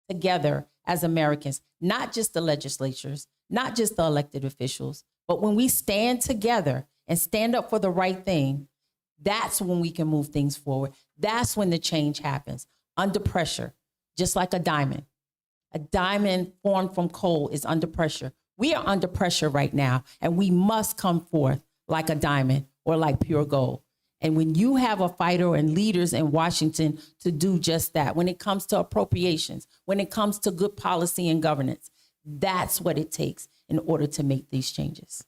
Speaker 5: together as Americans? Not just the legislatures, not just the elected officials, but when we stand together and stand up for the right thing, that's when we can move things forward. That's when the change happens, under pressure, just like a diamond. A diamond formed from coal is under pressure. We are under pressure right now, and we must come forth like a diamond or like pure gold. And when you have a fighter and leaders in Washington to do just that, when it comes to appropriations, when it comes to good policy and governance, that's what it takes in order to make these changes.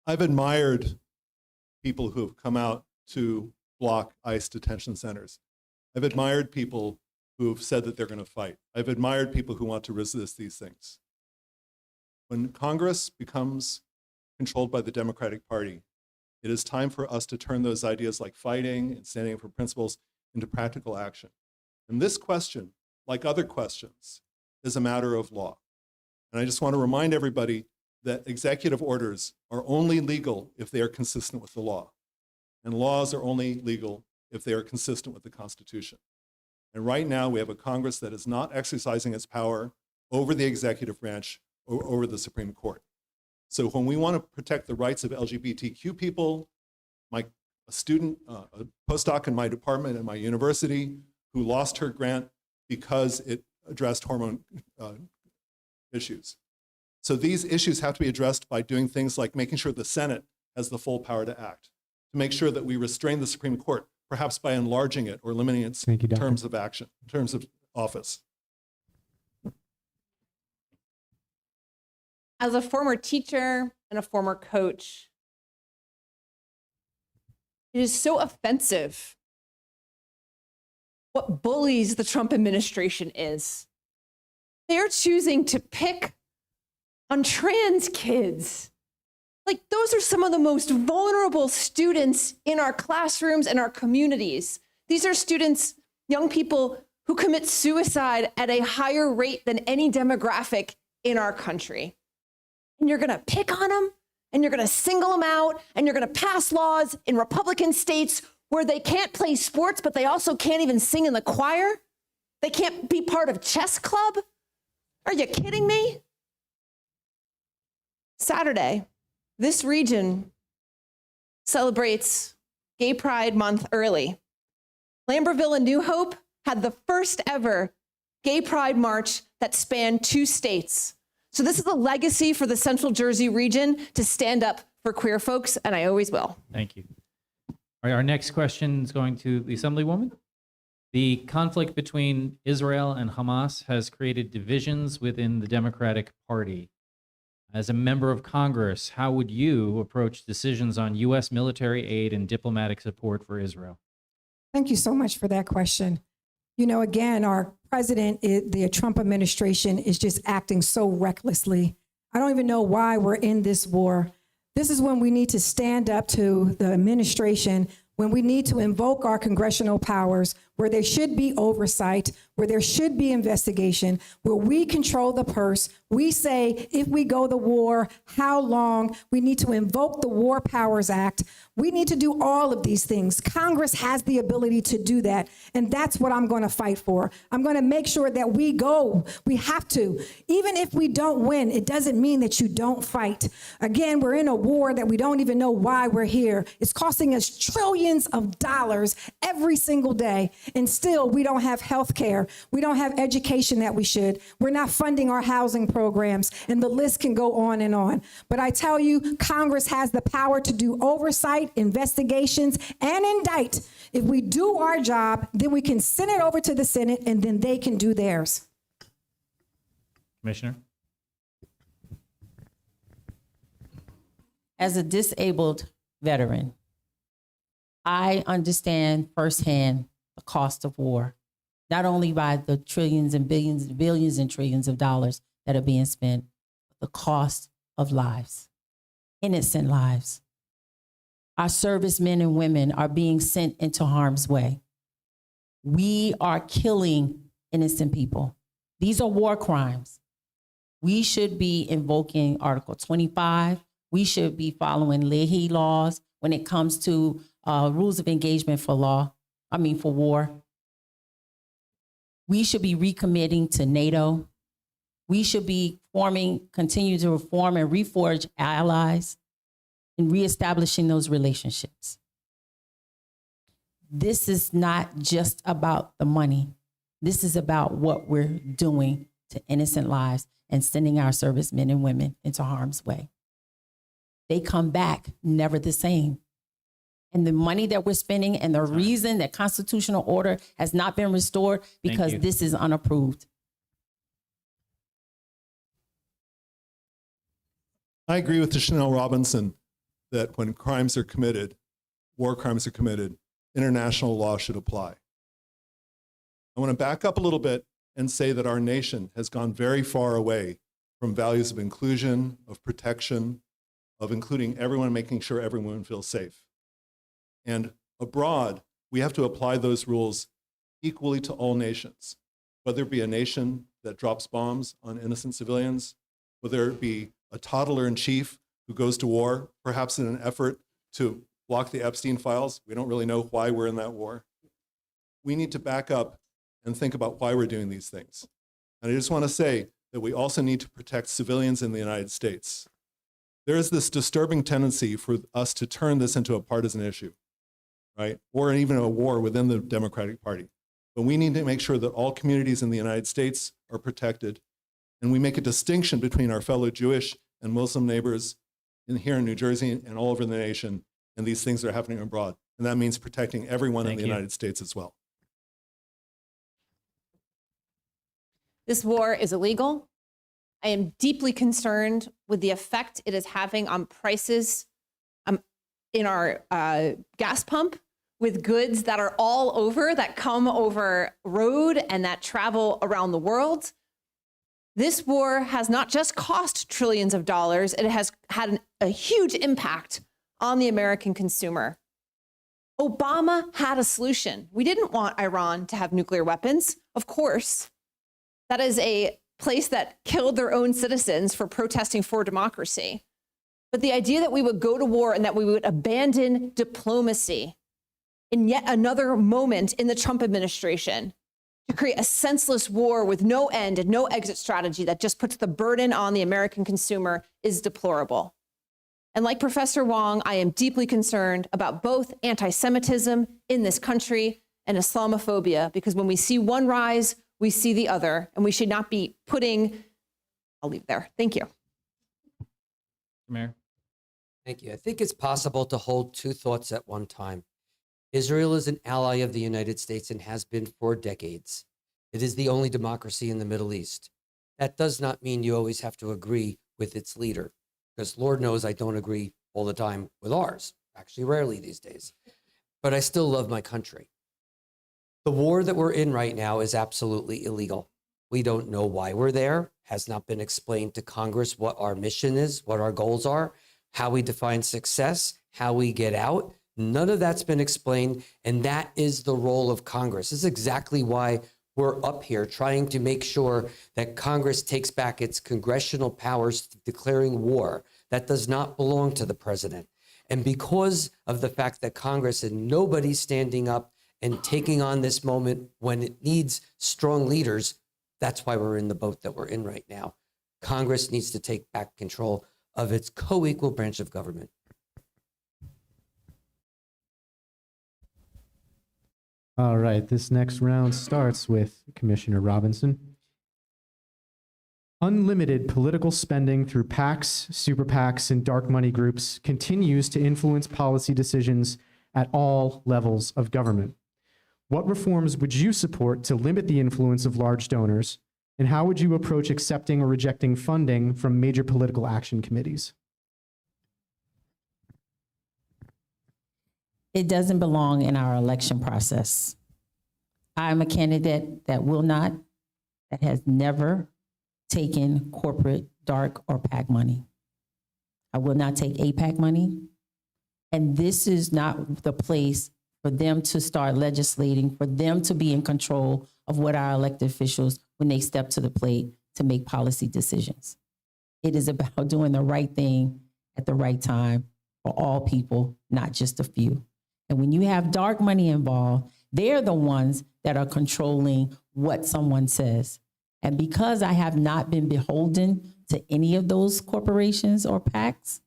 Speaker 4: I've admired people who have come out to block ICE detention centers. I've admired people who have said that they're going to fight. I've admired people who want to resist these things. When Congress becomes controlled by the Democratic Party, it is time for us to turn those ideas like fighting and standing up for principles into practical action. And this question, like other questions, is a matter of law. And I just want to remind everybody that executive orders are only legal if they are consistent with the law. And laws are only legal if they are consistent with the Constitution. And right now, we have a Congress that is not exercising its power over the executive branch or over the Supreme Court. So when we want to protect the rights of LGBTQ people, a student, a postdoc in my department at my university who lost her grant because it addressed hormone issues. So these issues have to be addressed by doing things like making sure the Senate has the full power to act, to make sure that we restrain the Supreme Court, perhaps by enlarging it or limiting its terms of action, terms of office.
Speaker 8: As a former teacher and a former coach, it is so offensive what bullies the Trump administration is. They're choosing to pick on trans kids. Like, those are some of the most vulnerable students in our classrooms and our communities. These are students, young people who commit suicide at a higher rate than any demographic in our country. And you're gonna pick on them, and you're gonna single them out, and you're gonna pass laws in Republican states where they can't play sports, but they also can't even sing in the choir. They can't be part of chess club. Are you kidding me? Saturday, this region celebrates Gay Pride Month early. Lamberville and New Hope had the first ever Gay Pride March that spanned 2 states. So this is a legacy for the Central Jersey region to stand up for queer folks, and I always will.
Speaker 3: Thank you. All right, our next question is going to the Assemblywoman. The conflict between Israel and Hamas has created divisions within the Democratic Party. As a member of Congress, how would you approach decisions on U.S. military aid and diplomatic support for Israel?
Speaker 6: Thank you so much for that question. You know, again, our president, the Trump administration is just acting so recklessly. I don't even know why we're in this war. This is when we need to stand up to the administration, when we need to invoke our congressional powers, where there should be oversight, where there should be investigation, where we control the purse. We say, if we go to war, how long? We need to invoke the War Powers Act. We need to do all of these things. Congress has the ability to do that, and that's what I'm going to fight for. I'm going to make sure that we go. We have to. Even if we don't win, it doesn't mean that you don't fight. Again, we're in a war that we don't even know why we're here. It's costing us trillions of dollars every single day, and still we don't have health care. We don't have education that we should. We're not funding our housing programs, and the list can go on and on. But I tell you, Congress has the power to do oversight, investigations, and indict. If we do our job, then we can send it over to the Senate, and then they can do theirs.
Speaker 3: Commissioner?
Speaker 5: As a disabled veteran, I understand firsthand the cost of war, not only by the trillions and billions and trillions of dollars that are being spent, but the cost of lives, innocent lives. Our servicemen and women are being sent into harm's way. We are killing innocent people. These are war crimes. We should be invoking Article 25. We should be following Leahy laws when it comes to rules of engagement for war. We should be recommitting to NATO. We should be continue to reform and reforge allies and reestablishing those relationships. This is not just about the money. This is about what we're doing to innocent lives and sending our servicemen and women into harm's way. They come back never the same. And the money that we're spending and the reason that constitutional order has not been restored because this is unapproved.
Speaker 4: I agree with Shanel Robinson that when crimes are committed, war crimes are committed, international law should apply. I want to back up a little bit and say that our nation has gone very far away from values of inclusion, of protection, of including everyone, making sure everyone feels safe. And abroad, we have to apply those rules equally to all nations, whether it be a nation that drops bombs on innocent civilians, whether it be a toddler in chief who goes to war, perhaps in an effort to block the Epstein files. We don't really know why we're in that war. We need to back up and think about why we're doing these things. And I just want to say that we also need to protect civilians in the United States. There is this disturbing tendency for us to turn this into a partisan issue, right? Or even a war within the Democratic Party. But we need to make sure that all communities in the United States are protected. And we make a distinction between our fellow Jewish and Muslim neighbors here in New Jersey and all over the nation. And these things are happening abroad. And that means protecting everyone in the United States as well.
Speaker 8: This war is illegal. I am deeply concerned with the effect it is having on prices in our gas pump, with goods that are all over, that come over road and that travel around the world. This war has not just cost trillions of dollars, it has had a huge impact on the American consumer. Obama had a solution. We didn't want Iran to have nuclear weapons, of course. That is a place that killed their own citizens for protesting for democracy. But the idea that we would go to war and that we would abandon diplomacy in yet another moment in the Trump administration to create a senseless war with no end and no exit strategy that just puts the burden on the American consumer is deplorable. And like Professor Wang, I am deeply concerned about both anti-Semitism in this country and Islamophobia, because when we see one rise, we see the other, and we should not be I'll leave there. Thank you.
Speaker 3: Mayor.
Speaker 7: Thank you. I think it's possible to hold two thoughts at one time. Israel is an ally of the United States and has been for decades. It is the only democracy in the Middle East. That does not mean you always have to agree with its leader, because Lord knows I don't agree all the time with ours, actually rarely these days. But I still love my country. The war that we're in right now is absolutely illegal. We don't know why we're there. Has not been explained to Congress what our mission is, what our goals are, how we define success, how we get out. None of that's been explained, and that is the role of Congress. This is exactly why we're up here trying to make sure that Congress takes back its congressional powers to declaring war. That does not belong to the president. And because of the fact that Congress and nobody's standing up and taking on this moment when it needs strong leaders, that's why we're in the boat that we're in right now. Congress needs to take back control of its co-equal branch of government.
Speaker 2: All right, this next round starts with Commissioner Robinson. Unlimited political spending through PACs, super PACs, and dark money groups continues to influence policy decisions at all levels of government. What reforms would you support to limit the influence of large donors, and how would you approach accepting or rejecting funding from major political action committees?
Speaker 5: It doesn't belong in our election process. I'm a candidate that has never taken corporate, dark, or PAC money. I will not take APAC money. And this is not the place for them to start legislating, for them to be in control of what our elected officials, when they step to the plate to make policy decisions. It is about doing the right thing at the right time for all people, not just a few. And when you have dark money involved, they're the ones that are controlling what someone says. And because I have not been beholden to any of those corporations or PACs,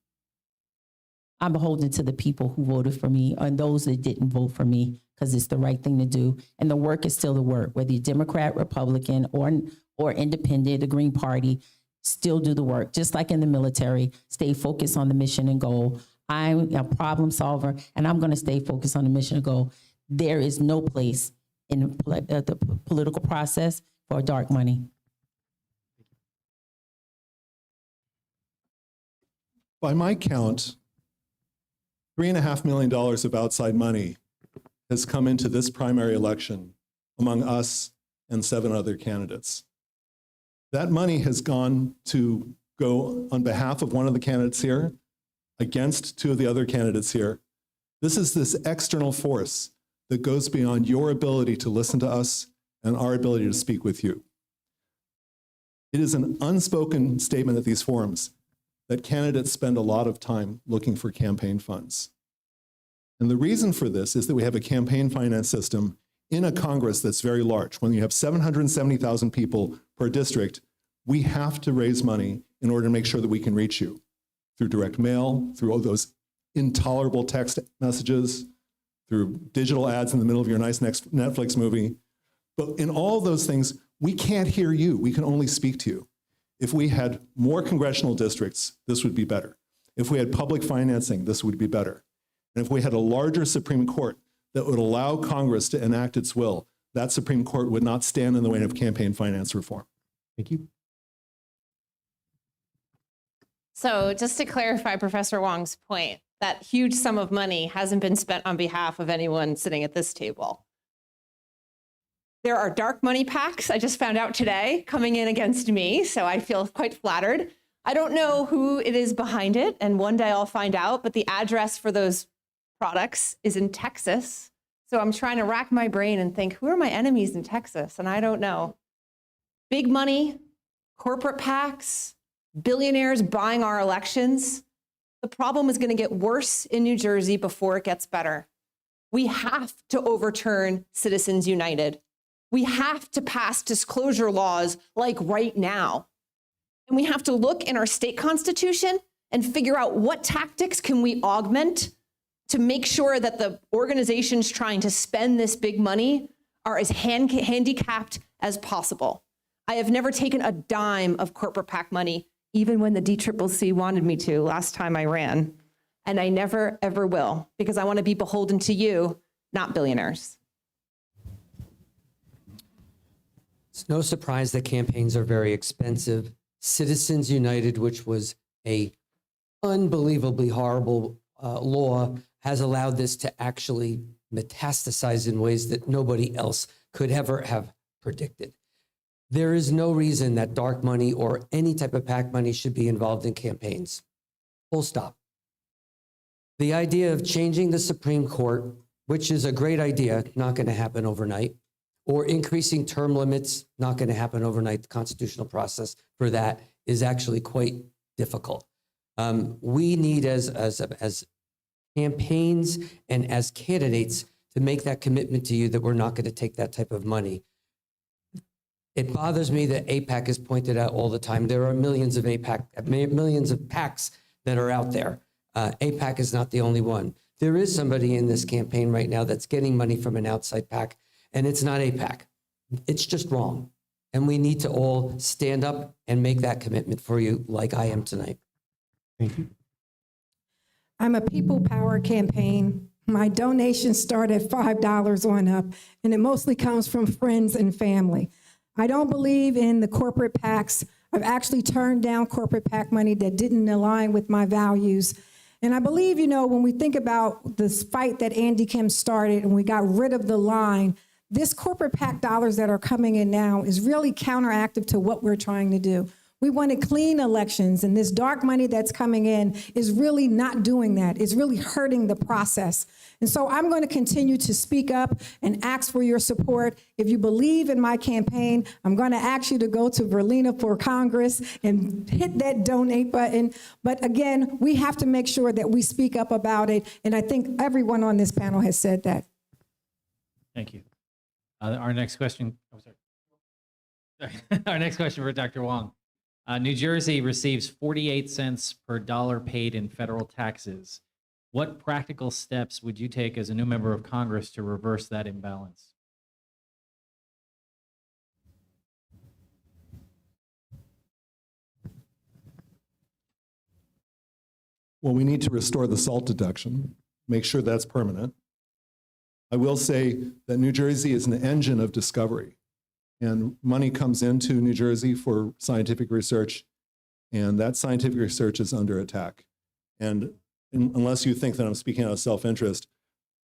Speaker 5: I'm beholden to the people who voted for me and those that didn't vote for me, because it's the right thing to do. And the work is still the work, whether you're Democrat, Republican, or independent, the Green Party, still do the work. Just like in the military, stay focused on the mission and goal. I'm a problem solver, and I'm going to stay focused on the mission and goal. There is no place in the political process for dark money.
Speaker 4: By my count, $3.5 million of outside money has come into this primary election among us and 7 other candidates. That money has gone to go on behalf of one of the candidates here, against 2 of the other candidates here. This is this external force that goes beyond your ability to listen to us and our ability to speak with you. It is an unspoken statement at these forums that candidates spend a lot of time looking for campaign funds. And the reason for this is that we have a campaign finance system in a Congress that's very large. When you have 770,000 people per district, we have to raise money in order to make sure that we can reach you through direct mail, through all those intolerable text messages, through digital ads in the middle of your nice next Netflix movie. But in all those things, we can't hear you. We can only speak to you. If we had more congressional districts, this would be better. If we had public financing, this would be better. And if we had a larger Supreme Court that would allow Congress to enact its will, that Supreme Court would not stand in the way of campaign finance reform.
Speaker 2: Thank you.
Speaker 8: So just to clarify Professor Wang's point, that huge sum of money hasn't been spent on behalf of anyone sitting at this table. There are dark money PACs, I just found out today, coming in against me, so I feel quite flattered. I don't know who it is behind it, and one day I'll find out, but the address for those products is in Texas. So I'm trying to rack my brain and think, who are my enemies in Texas? And I don't know. Big money, corporate PACs, billionaires buying our elections. The problem is going to get worse in New Jersey before it gets better. We have to overturn Citizens United. We have to pass disclosure laws like right now. And we have to look in our state constitution and figure out what tactics can we augment to make sure that the organizations trying to spend this big money are as handicapped as possible. I have never taken a dime of corporate PAC money, even when the DCCC wanted me to last time I ran. And I never, ever will, because I want to be beholden to you, not billionaires.
Speaker 7: It's no surprise that campaigns are very expensive. Citizens United, which was a unbelievably horrible law, has allowed this to actually metastasize in ways that nobody else could ever have predicted. There is no reason that dark money or any type of PAC money should be involved in campaigns. Full stop. The idea of changing the Supreme Court, which is a great idea, not going to happen overnight, or increasing term limits, not going to happen overnight. The constitutional process for that is actually quite difficult. We need as campaigns and as candidates to make that commitment to you that we're not going to take that type of money. It bothers me that AIPAC is pointed out all the time. There are millions of PACs that are out there. AIPAC is not the only one. There is somebody in this campaign right now that's getting money from an outside PAC, and it's not AIPAC. It's just wrong. And we need to all stand up and make that commitment for you like I am tonight.
Speaker 2: Thank you.
Speaker 6: I'm a people power campaign. My donations start at $5 on up, and it mostly comes from friends and family. I don't believe in the corporate PACs. I've actually turned down corporate PAC money that didn't align with my values. And I believe, when we think about this fight that Andy Kim started and we got rid of the line, this corporate PAC dollars that are coming in now is really counteractive to what we're trying to do. We wanted clean elections, and this dark money that's coming in is really not doing that. It's really hurting the process. And so I'm going to continue to speak up and ask for your support. If you believe in my campaign, I'm going to ask you to go to Verlina for Congress and hit that donate button. But again, we have to make sure that we speak up about it. And I think everyone on this panel has said that.
Speaker 3: Thank you. Our next question. Oh, sorry. Our next question for Dr. Wang. New Jersey receives 48 cents per dollar paid in federal taxes. What practical steps would you take as a new member of Congress to reverse that imbalance?
Speaker 4: Well, we need to restore the SALT deduction, make sure that's permanent. I will say that New Jersey is an engine of discovery, and money comes into New Jersey for scientific research, and that scientific research is under attack. And unless you think that I'm speaking out of self-interest,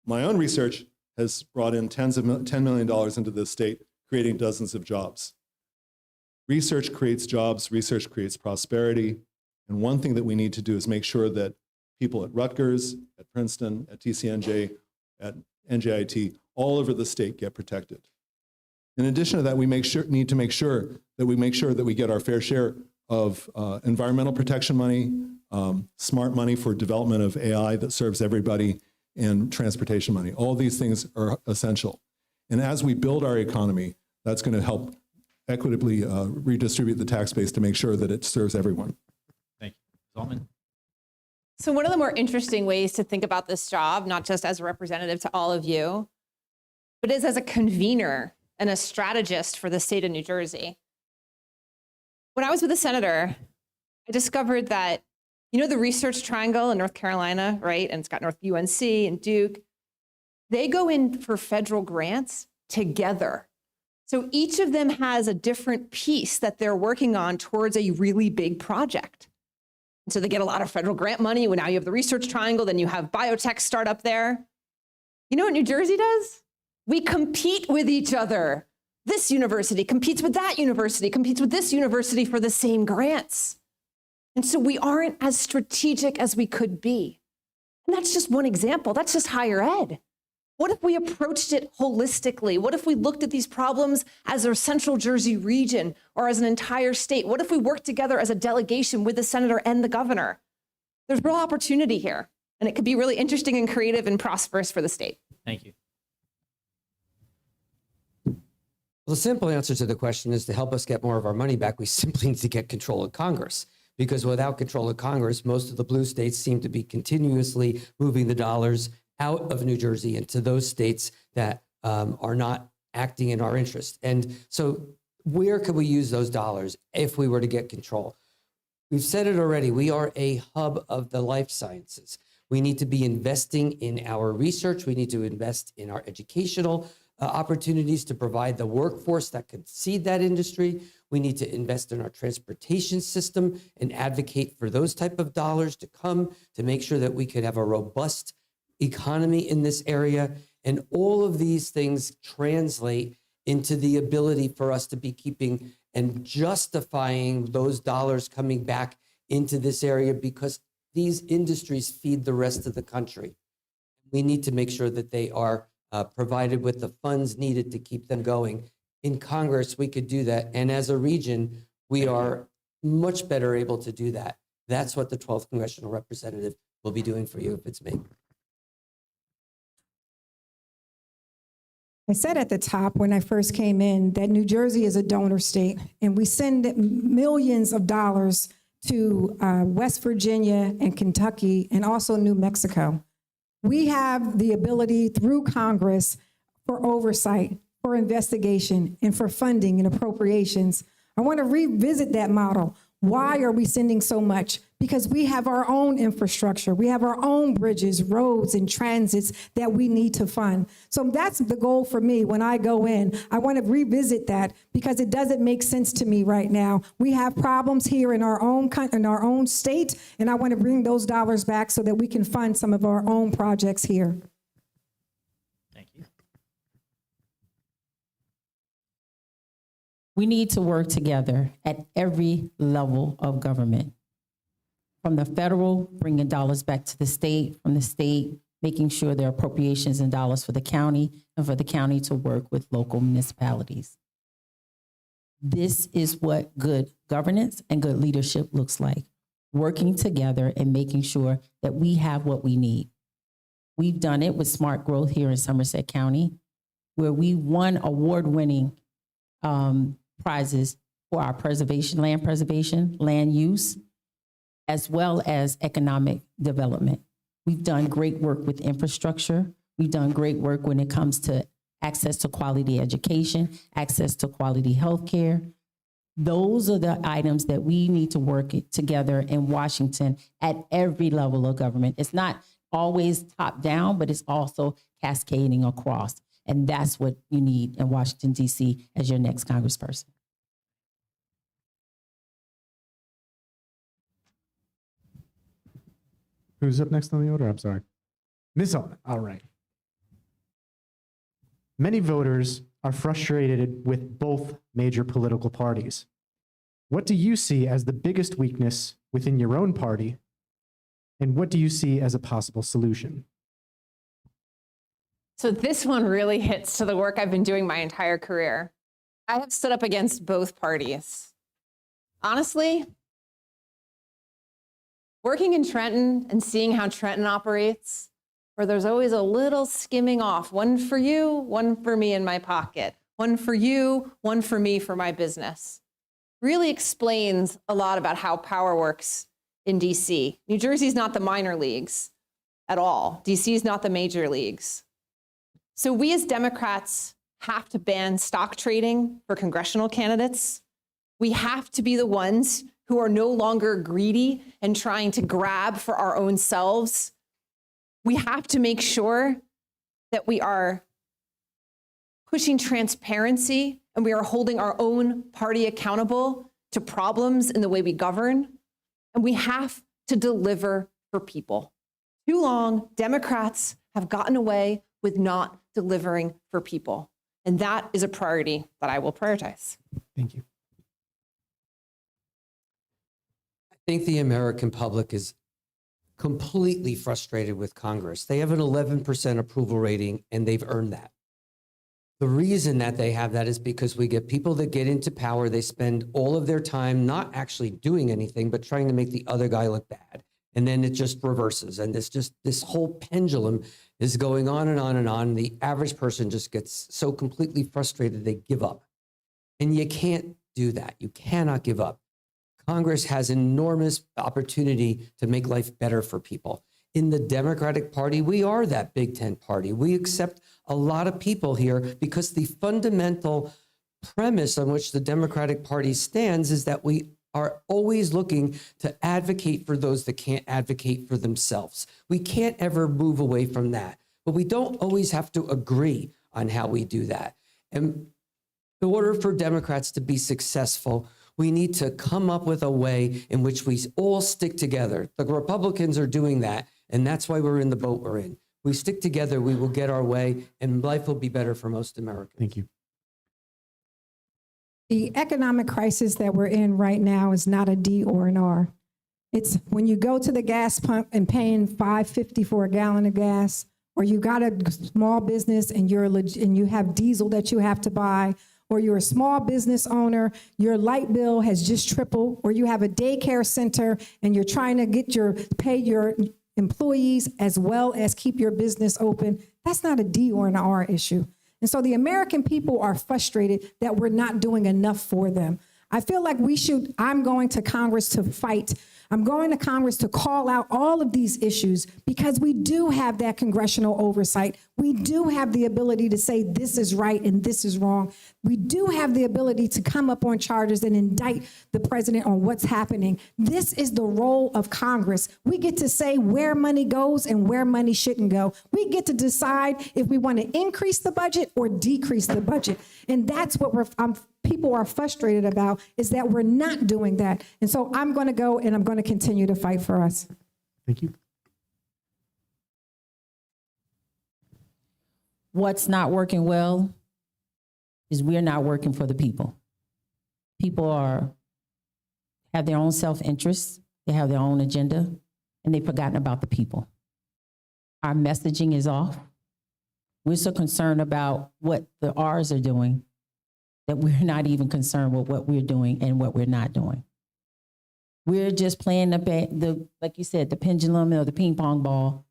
Speaker 4: my own research has brought in $10 million into this state, creating dozens of jobs. Research creates jobs, research creates prosperity, and one thing that we need to do is make sure that people at Rutgers, at Princeton, at TCNJ, at NJIT, all over the state get protected. In addition to that, we need to make sure that we get our fair share of environmental protection money, smart money for development of AI that serves everybody, and transportation money. All these things are essential. And as we build our economy, that's going to help equitably redistribute the tax base to make sure that it serves everyone.
Speaker 3: Thank you. Altman.
Speaker 8: So one of the more interesting ways to think about this job, not just as a representative to all of you, but is as a convener and a strategist for the state of New Jersey. When I was with a senator, I discovered that, you know, the research triangle in North Carolina, right? And it's got North UNC and Duke. They go in for federal grants together. So each of them has a different piece that they're working on towards a really big project. So they get a lot of federal grant money. Well, now you have the research triangle, then you have biotech startup there. You know what New Jersey does? We compete with each other. This university competes with that university, competes with this university for the same grants. And so we aren't as strategic as we could be. And that's just one example. That's just higher ed. What if we approached it holistically? What if we looked at these problems as a central Jersey region or as an entire state? What if we worked together as a delegation with the senator and the governor? There's real opportunity here, and it could be really interesting and creative and prosperous for the state.
Speaker 3: Thank you.
Speaker 7: Well, the simple answer to the question is to help us get more of our money back, we simply need to get control of Congress. Because without control of Congress, most of the blue states seem to be continuously moving the dollars out of New Jersey into those states that are not acting in our interest. And so where could we use those dollars if we were to get control? We've said it already, we are a hub of the life sciences. We need to be investing in our research. We need to invest in our educational opportunities to provide the workforce that could seed that industry. We need to invest in our transportation system and advocate for those type of dollars to come to make sure that we could have a robust economy in this area. And all of these things translate into the ability for us to be keeping and justifying those dollars coming back into this area because these industries feed the rest of the country. We need to make sure that they are provided with the funds needed to keep them going. In Congress, we could do that. And as a region, we are much better able to do that. That's what the 12th Congressional Representative will be doing for you if it's me.
Speaker 6: I said at the top when I first came in that New Jersey is a donor state, and we send millions of dollars to West Virginia and Kentucky and also New Mexico. We have the ability through Congress for oversight, for investigation, and for funding and appropriations. I want to revisit that model. Why are we sending so much? Because we have our own infrastructure. We have our own bridges, roads, and transits that we need to fund. So that's the goal for me when I go in. I want to revisit that because it doesn't make sense to me right now. We have problems here in our own state, and I want to bring those dollars back so that we can fund some of our own projects here.
Speaker 3: Thank you.
Speaker 5: We need to work together at every level of government. From the federal, bringing dollars back to the state, from the state, making sure there are appropriations and dollars for the county, and for the county to work with local municipalities. This is what good governance and good leadership looks like, working together and making sure that we have what we need. We've done it with smart growth here in Somerset County, where we won award-winning prizes for our preservation, land use, as well as economic development. We've done great work with infrastructure. We've done great work when it comes to access to quality education, access to quality healthcare. Those are the items that we need to work together in Washington at every level of government. It's not always top down, but it's also cascading across. And that's what you need in Washington, D.C. as your next congressperson.
Speaker 2: Who's up next on the order? I'm sorry. Ms. Altman. All right. Many voters are frustrated with both major political parties. What do you see as the biggest weakness within your own party? And what do you see as a possible solution?
Speaker 8: So this one really hits to the work I've been doing my entire career. I have stood up against both parties. Honestly, working in Trenton and seeing how Trenton operates, where there's always a little skimming off, one for you, one for me in my pocket, one for you, one for me for my business, really explains a lot about how power works in DC. New Jersey's not the minor leagues at all. DC is not the major leagues. So we as Democrats have to ban stock trading for congressional candidates. We have to be the ones who are no longer greedy and trying to grab for our own selves. We have to make sure that we are pushing transparency and we are holding our own party accountable to problems in the way we govern. And we have to deliver for people. Too long, Democrats have gotten away with not delivering for people. And that is a priority that I will prioritize.
Speaker 2: Thank you.
Speaker 7: I think the American public is completely frustrated with Congress. They have an 11% approval rating, and they've earned that. The reason that they have that is because we get people that get into power. They spend all of their time not actually doing anything, but trying to make the other guy look bad. And then it just reverses. And this whole pendulum is going on and on and on. The average person just gets so completely frustrated, they give up. And you can't do that. You cannot give up. Congress has enormous opportunity to make life better for people. In the Democratic Party, we are that Big Tent party. We accept a lot of people here because the fundamental premise on which the Democratic Party stands is that we are always looking to advocate for those that can't advocate for themselves. We can't ever move away from that, but we don't always have to agree on how we do that. And in order for Democrats to be successful, we need to come up with a way in which we all stick together. The Republicans are doing that, and that's why we're in the boat we're in. We stick together, we will get our way, and life will be better for most Americans.
Speaker 2: Thank you.
Speaker 6: The economic crisis that we're in right now is not a D or an R. It's when you go to the gas pump and paying $5.50 for a gallon of gas, or you got a small business and you have diesel that you have to buy, or you're a small business owner, your light bill has just tripled, or you have a daycare center and you're trying to pay your employees as well as keep your business open. That's not a D or an R issue. And so the American people are frustrated that we're not doing enough for them. I feel like I'm going to Congress to fight. I'm going to Congress to call out all of these issues because we do have that congressional oversight. We do have the ability to say this is right and this is wrong. We do have the ability to come up on charges and indict the president on what's happening. This is the role of Congress. We get to say where money goes and where money shouldn't go. We get to decide if we want to increase the budget or decrease the budget. And that's what people are frustrated about, is that we're not doing that. And so I'm going to go and I'm going to continue to fight for us.
Speaker 2: Thank you.
Speaker 5: What's not working well is we're not working for the people. People have their own self-interest, they have their own agenda, and they've forgotten about the people. Our messaging is off. We're so concerned about what the R's are doing that we're not even concerned with what we're doing and what we're not doing. We're just playing like you said, the pendulum or the ping pong ball.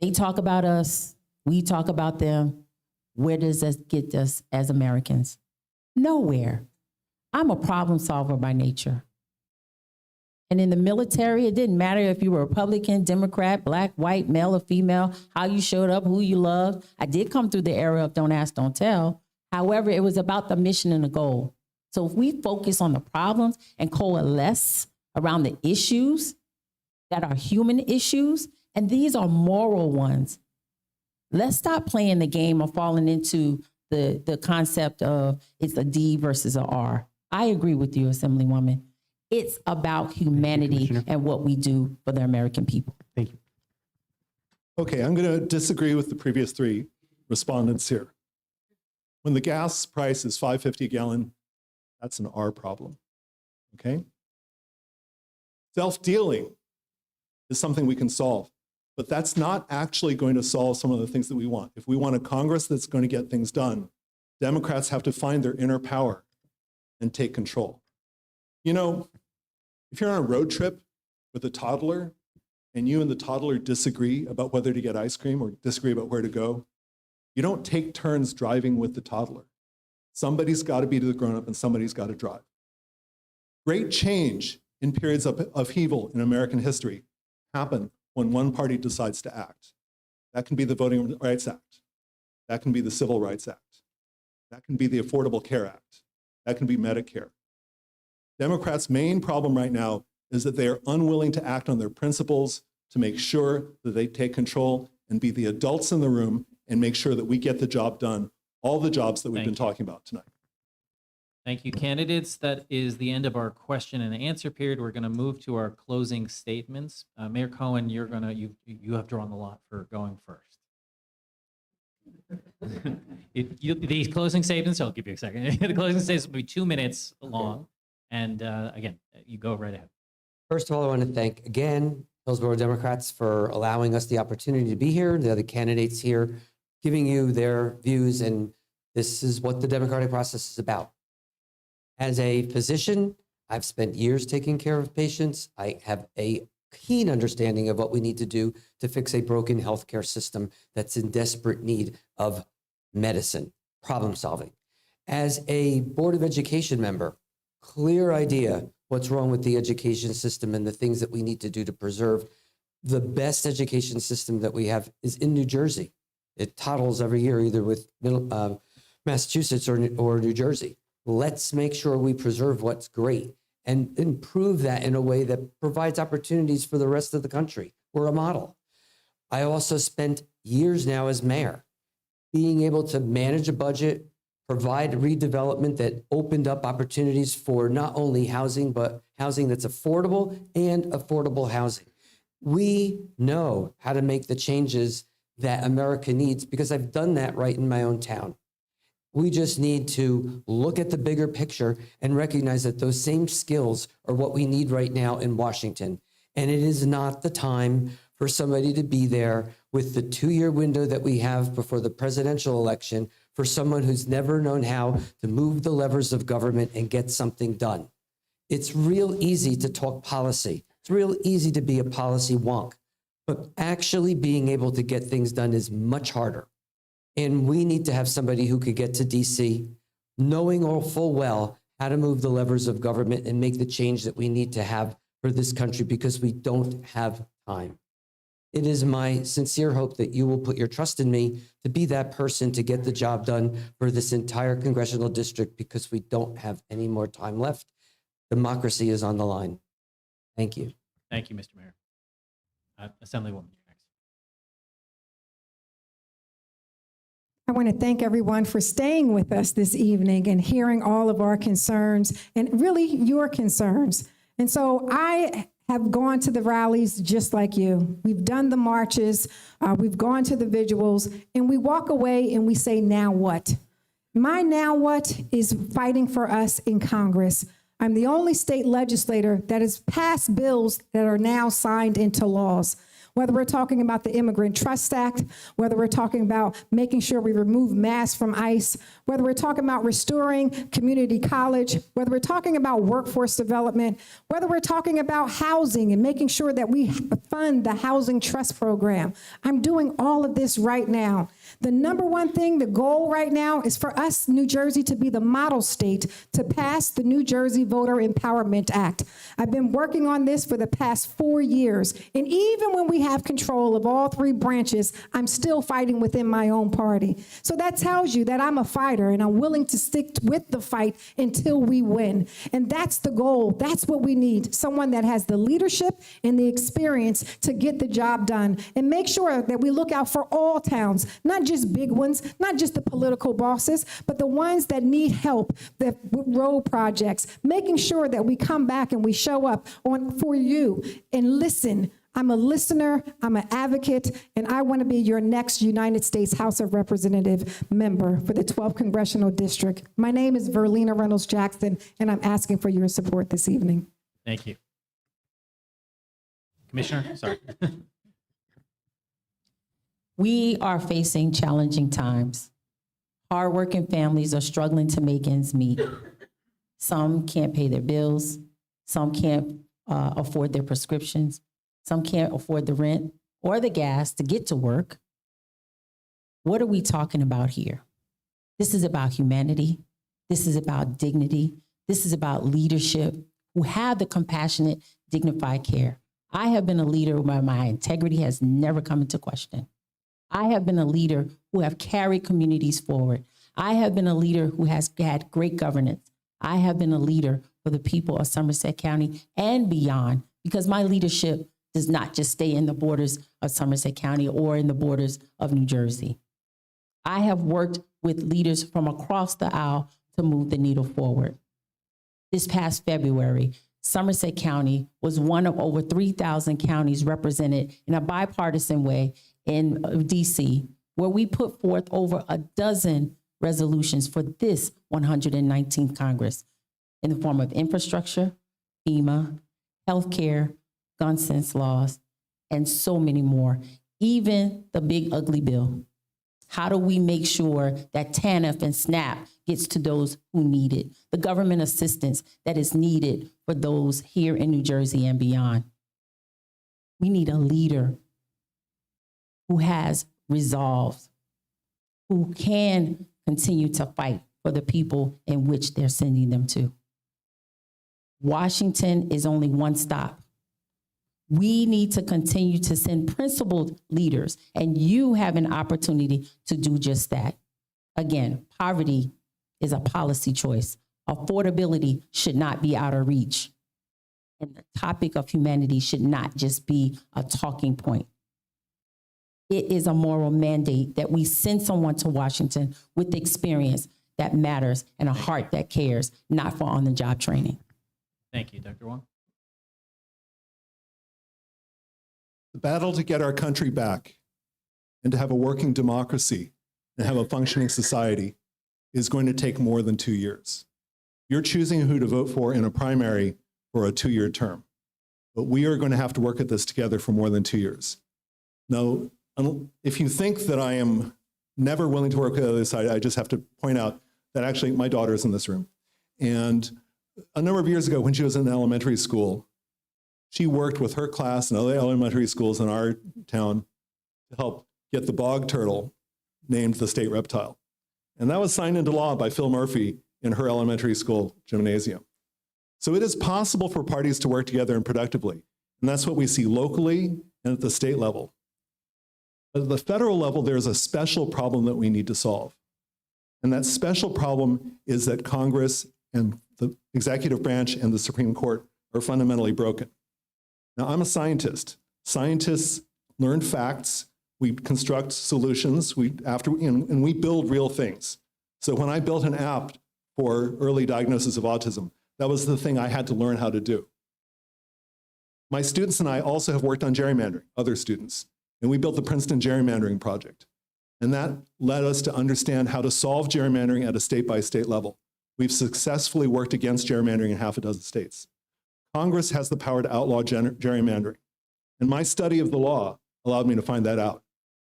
Speaker 5: They talk about us, we talk about them. Where does that get us as Americans? Nowhere. I'm a problem solver by nature. And in the military, it didn't matter if you were Republican, Democrat, black, white, male or female, how you showed up, who you loved. I did come through the era of don't ask, don't tell. However, it was about the mission and the goal. So if we focus on the problems and coalesce around the issues that are human issues, and these are moral ones, let's stop playing the game of falling into the concept of it's a D versus a R. I agree with you, Assemblywoman. It's about humanity and what we do for the American people.
Speaker 2: Thank you.
Speaker 4: Okay, I'm going to disagree with the previous three respondents here. When the gas price is $5.50 a gallon, that's an R problem, okay? Self-dealing is something we can solve, but that's not actually going to solve some of the things that we want. If we want a Congress that's going to get things done, Democrats have to find their inner power and take control. You know, if you're on a road trip with a toddler and you and the toddler disagree about whether to get ice cream or disagree about where to go, you don't take turns driving with the toddler. Somebody's got to be the grown-up and somebody's got to drive. Great change in periods of upheaval in American history happen when one party decides to act. That can be the Voting Rights Act. That can be the Civil Rights Act. That can be the Affordable Care Act. That can be Medicare. Democrats' main problem right now is that they are unwilling to act on their principles to make sure that they take control and be the adults in the room and make sure that we get the job done, all the jobs that we've been talking about tonight.
Speaker 3: Thank you, candidates. That is the end of our question and answer period. We're going to move to our closing statements. Mayor Cohen, you have drawn the lot for going first. These closing statements, I'll give you a second. The closing statements will be 2 minutes long. And again, you go right ahead.
Speaker 7: First of all, I want to thank again Hillsborough Democrats for allowing us the opportunity to be here, the other candidates here, giving you their views, and this is what the democratic process is about. As a physician, I've spent years taking care of patients. I have a keen understanding of what we need to do to fix a broken healthcare system that's in desperate need of medicine, problem solving. As a Board of Education member, clear idea what's wrong with the education system and the things that we need to do to preserve the best education system that we have is in New Jersey. It toddles every year, either with Massachusetts or New Jersey. Let's make sure we preserve what's great and improve that in a way that provides opportunities for the rest of the country. We're a model. I also spent years now as mayor, being able to manage a budget, provide redevelopment that opened up opportunities for not only housing, but housing that's affordable and affordable housing. We know how to make the changes that America needs because I've done that right in my own town. We just need to look at the bigger picture and recognize that those same skills are what we need right now in Washington. And it is not the time for somebody to be there with the 2-year window that we have before the presidential election for someone who's never known how to move the levers of government and get something done. It's real easy to talk policy. It's real easy to be a policy wonk, but actually being able to get things done is much harder. And we need to have somebody who could get to DC, knowing all full well how to move the levers of government and make the change that we need to have for this country because we don't have time. It is my sincere hope that you will put your trust in me to be that person to get the job done for this entire congressional district because we don't have any more time left. Democracy is on the line. Thank you.
Speaker 3: Thank you, Mr. Mayor. Assemblywoman, you're next.
Speaker 6: I want to thank everyone for staying with us this evening and hearing all of our concerns and really your concerns. And so I have gone to the rallies just like you. We've done the marches, we've gone to the vigils, and we walk away and we say, now what? My now what is fighting for us in Congress. I'm the only state legislator that has passed bills that are now signed into laws. Whether we're talking about the Immigrant Trust Act, whether we're talking about making sure we remove masks from ICE, whether we're talking about restoring community college, whether we're talking about workforce development, whether we're talking about housing and making sure that we fund the Housing Trust Program. I'm doing all of this right now. The number one thing, the goal right now is for us, New Jersey, to be the model state to pass the New Jersey Voter Empowerment Act. I've been working on this for the past 4 years. And even when we have control of all 3 branches, I'm still fighting within my own party. So that tells you that I'm a fighter and I'm willing to stick with the fight until we win. And that's the goal. That's what we need. Someone that has the leadership and the experience to get the job done and make sure that we look out for all towns, not just big ones, not just the political bosses, but the ones that need help, the road projects, making sure that we come back and we show up for you and listen. I'm a listener, I'm an advocate, and I want to be your next United States House of Representative member for the 12th Congressional District. My name is Verlina Reynolds-Jackson, and I'm asking for your support this evening.
Speaker 3: Thank you. Commissioner, sorry.
Speaker 5: We are facing challenging times. Hardworking families are struggling to make ends meet. Some can't pay their bills. Some can't afford their prescriptions. Some can't afford the rent or the gas to get to work. What are we talking about here? This is about humanity. This is about dignity. This is about leadership who have the compassionate, dignified care. I have been a leader where my integrity has never come into question. I have been a leader who have carried communities forward. I have been a leader who has had great governance. I have been a leader for the people of Somerset County and beyond, because my leadership does not just stay in the borders of Somerset County or in the borders of New Jersey. I have worked with leaders from across the aisle to move the needle forward. This past February, Somerset County was one of over 3,000 counties represented in a bipartisan way in DC, where we put forth over a dozen resolutions for this 119th Congress in the form of infrastructure, FEMA, healthcare, gun sense laws, and so many more, even the big ugly bill. How do we make sure that TANF and SNAP gets to those who need it, the government assistance that is needed for those here in New Jersey and beyond? We need a leader who has resolve, who can continue to fight for the people in which they're sending them to. Washington is only one stop. We need to continue to send principled leaders, and you have an opportunity to do just that. Again, poverty is a policy choice. Affordability should not be out of reach. And the topic of humanity should not just be a talking point. It is a moral mandate that we send someone to Washington with experience that matters and a heart that cares, not for on-the-job training.
Speaker 3: Thank you, Dr. Wang.
Speaker 4: The battle to get our country back and to have a working democracy and have a functioning society is going to take more than 2 years. You're choosing who to vote for in a primary for a 2-year term, but we are going to have to work at this together for more than 2 years. Now, if you think that I am never willing to work with the other side, I just have to point out that actually my daughter is in this room. And a number of years ago when she was in elementary school, she worked with her class and other elementary schools in our town to help get the bog turtle named the state reptile. And that was signed into law by Phil Murphy in her elementary school gymnasium. So it is possible for parties to work together and productively. And that's what we see locally and at the state level. At the federal level, there's a special problem that we need to solve. And that special problem is that Congress and the executive branch and the Supreme Court are fundamentally broken. Now, I'm a scientist. Scientists learn facts, we construct solutions, and we build real things. So when I built an app for early diagnosis of autism, that was the thing I had to learn how to do. My students and I also have worked on gerrymandering, other students, and we built the Princeton Gerrymandering Project. And that led us to understand how to solve gerrymandering at a state-by-state level. We've successfully worked against gerrymandering in half a dozen states. Congress has the power to outlaw gerrymandering. And my study of the law allowed me to find that out.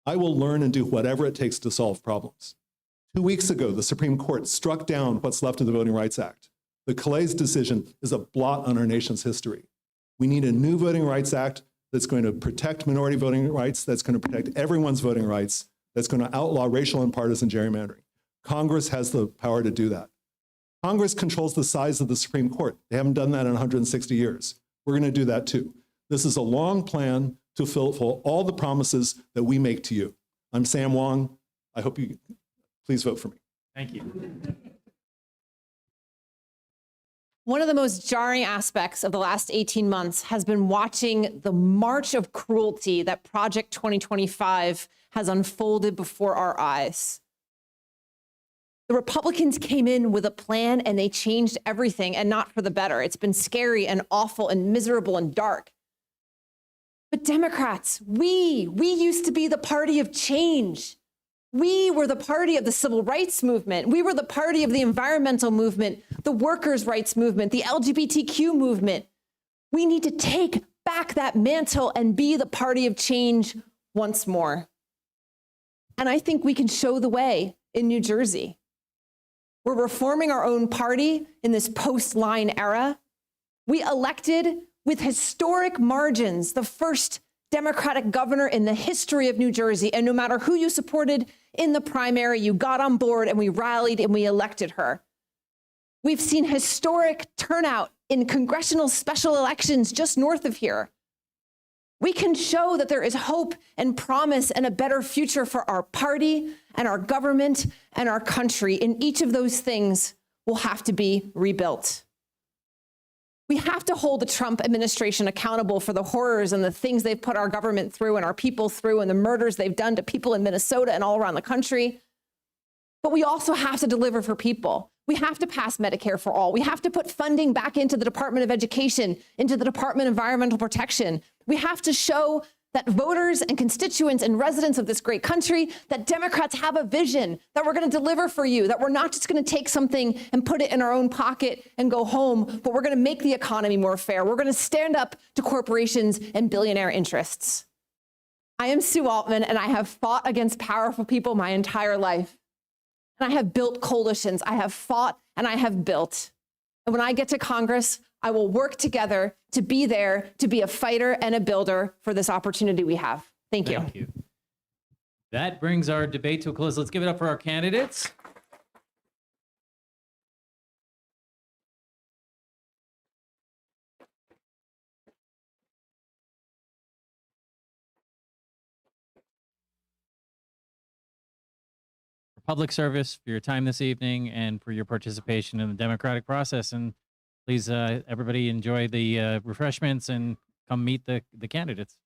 Speaker 4: I will learn and do whatever it takes to solve problems. 2 weeks ago, the Supreme Court struck down what's left of the Voting Rights Act. The Calais decision is a blot on our nation's history. We need a new Voting Rights Act that's going to protect minority voting rights, that's going to protect everyone's voting rights, that's going to outlaw racial and partisan gerrymandering. Congress has the power to do that. Congress controls the size of the Supreme Court. They haven't done that in 160 years. We're going to do that too. This is a long plan to fulfill all the promises that we make to you. I'm Sam Wang. I hope you please vote for me.
Speaker 3: Thank you.
Speaker 8: One of the most jarring aspects of the last 18 months has been watching the march of cruelty that Project 2025 has unfolded before our eyes. The Republicans came in with a plan and they changed everything, and not for the better. It's been scary and awful and miserable and dark. But Democrats, we used to be the party of change. We were the party of the civil rights movement. We were the party of the environmental movement, the workers' rights movement, the LGBTQ movement. We need to take back that mantle and be the party of change once more. And I think we can show the way in New Jersey. We're reforming our own party in this post-line era. We elected with historic margins the first Democratic governor in the history of New Jersey. And no matter who you supported in the primary, you got on board and we rallied and we elected her. We've seen historic turnout in congressional special elections just north of here. We can show that there is hope and promise and a better future for our party and our government and our country. And each of those things will have to be rebuilt. We have to hold the Trump administration accountable for the horrors and the things they've put our government through and our people through and the murders they've done to people in Minnesota and all around the country. But we also have to deliver for people. We have to pass Medicare for all. We have to put funding back into the Department of Education, into the Department of Environmental Protection. We have to show that voters and constituents and residents of this great country, that Democrats have a vision, that we're going to deliver for you, that we're not just going to take something and put it in our own pocket and go home, but we're going to make the economy more fair. We're going to stand up to corporations and billionaire interests. I am Sue Altman, and I have fought against powerful people my entire life. And I have built coalitions. I have fought and I have built. And when I get to Congress, I will work together to be there, to be a fighter and a builder for this opportunity we have. Thank you.
Speaker 3: Thank you. That brings our debate to a close. Let's give it up for our candidates. For public service, for your time this evening, and for your participation in the democratic process. And please, everybody enjoy the refreshments and come meet the candidates.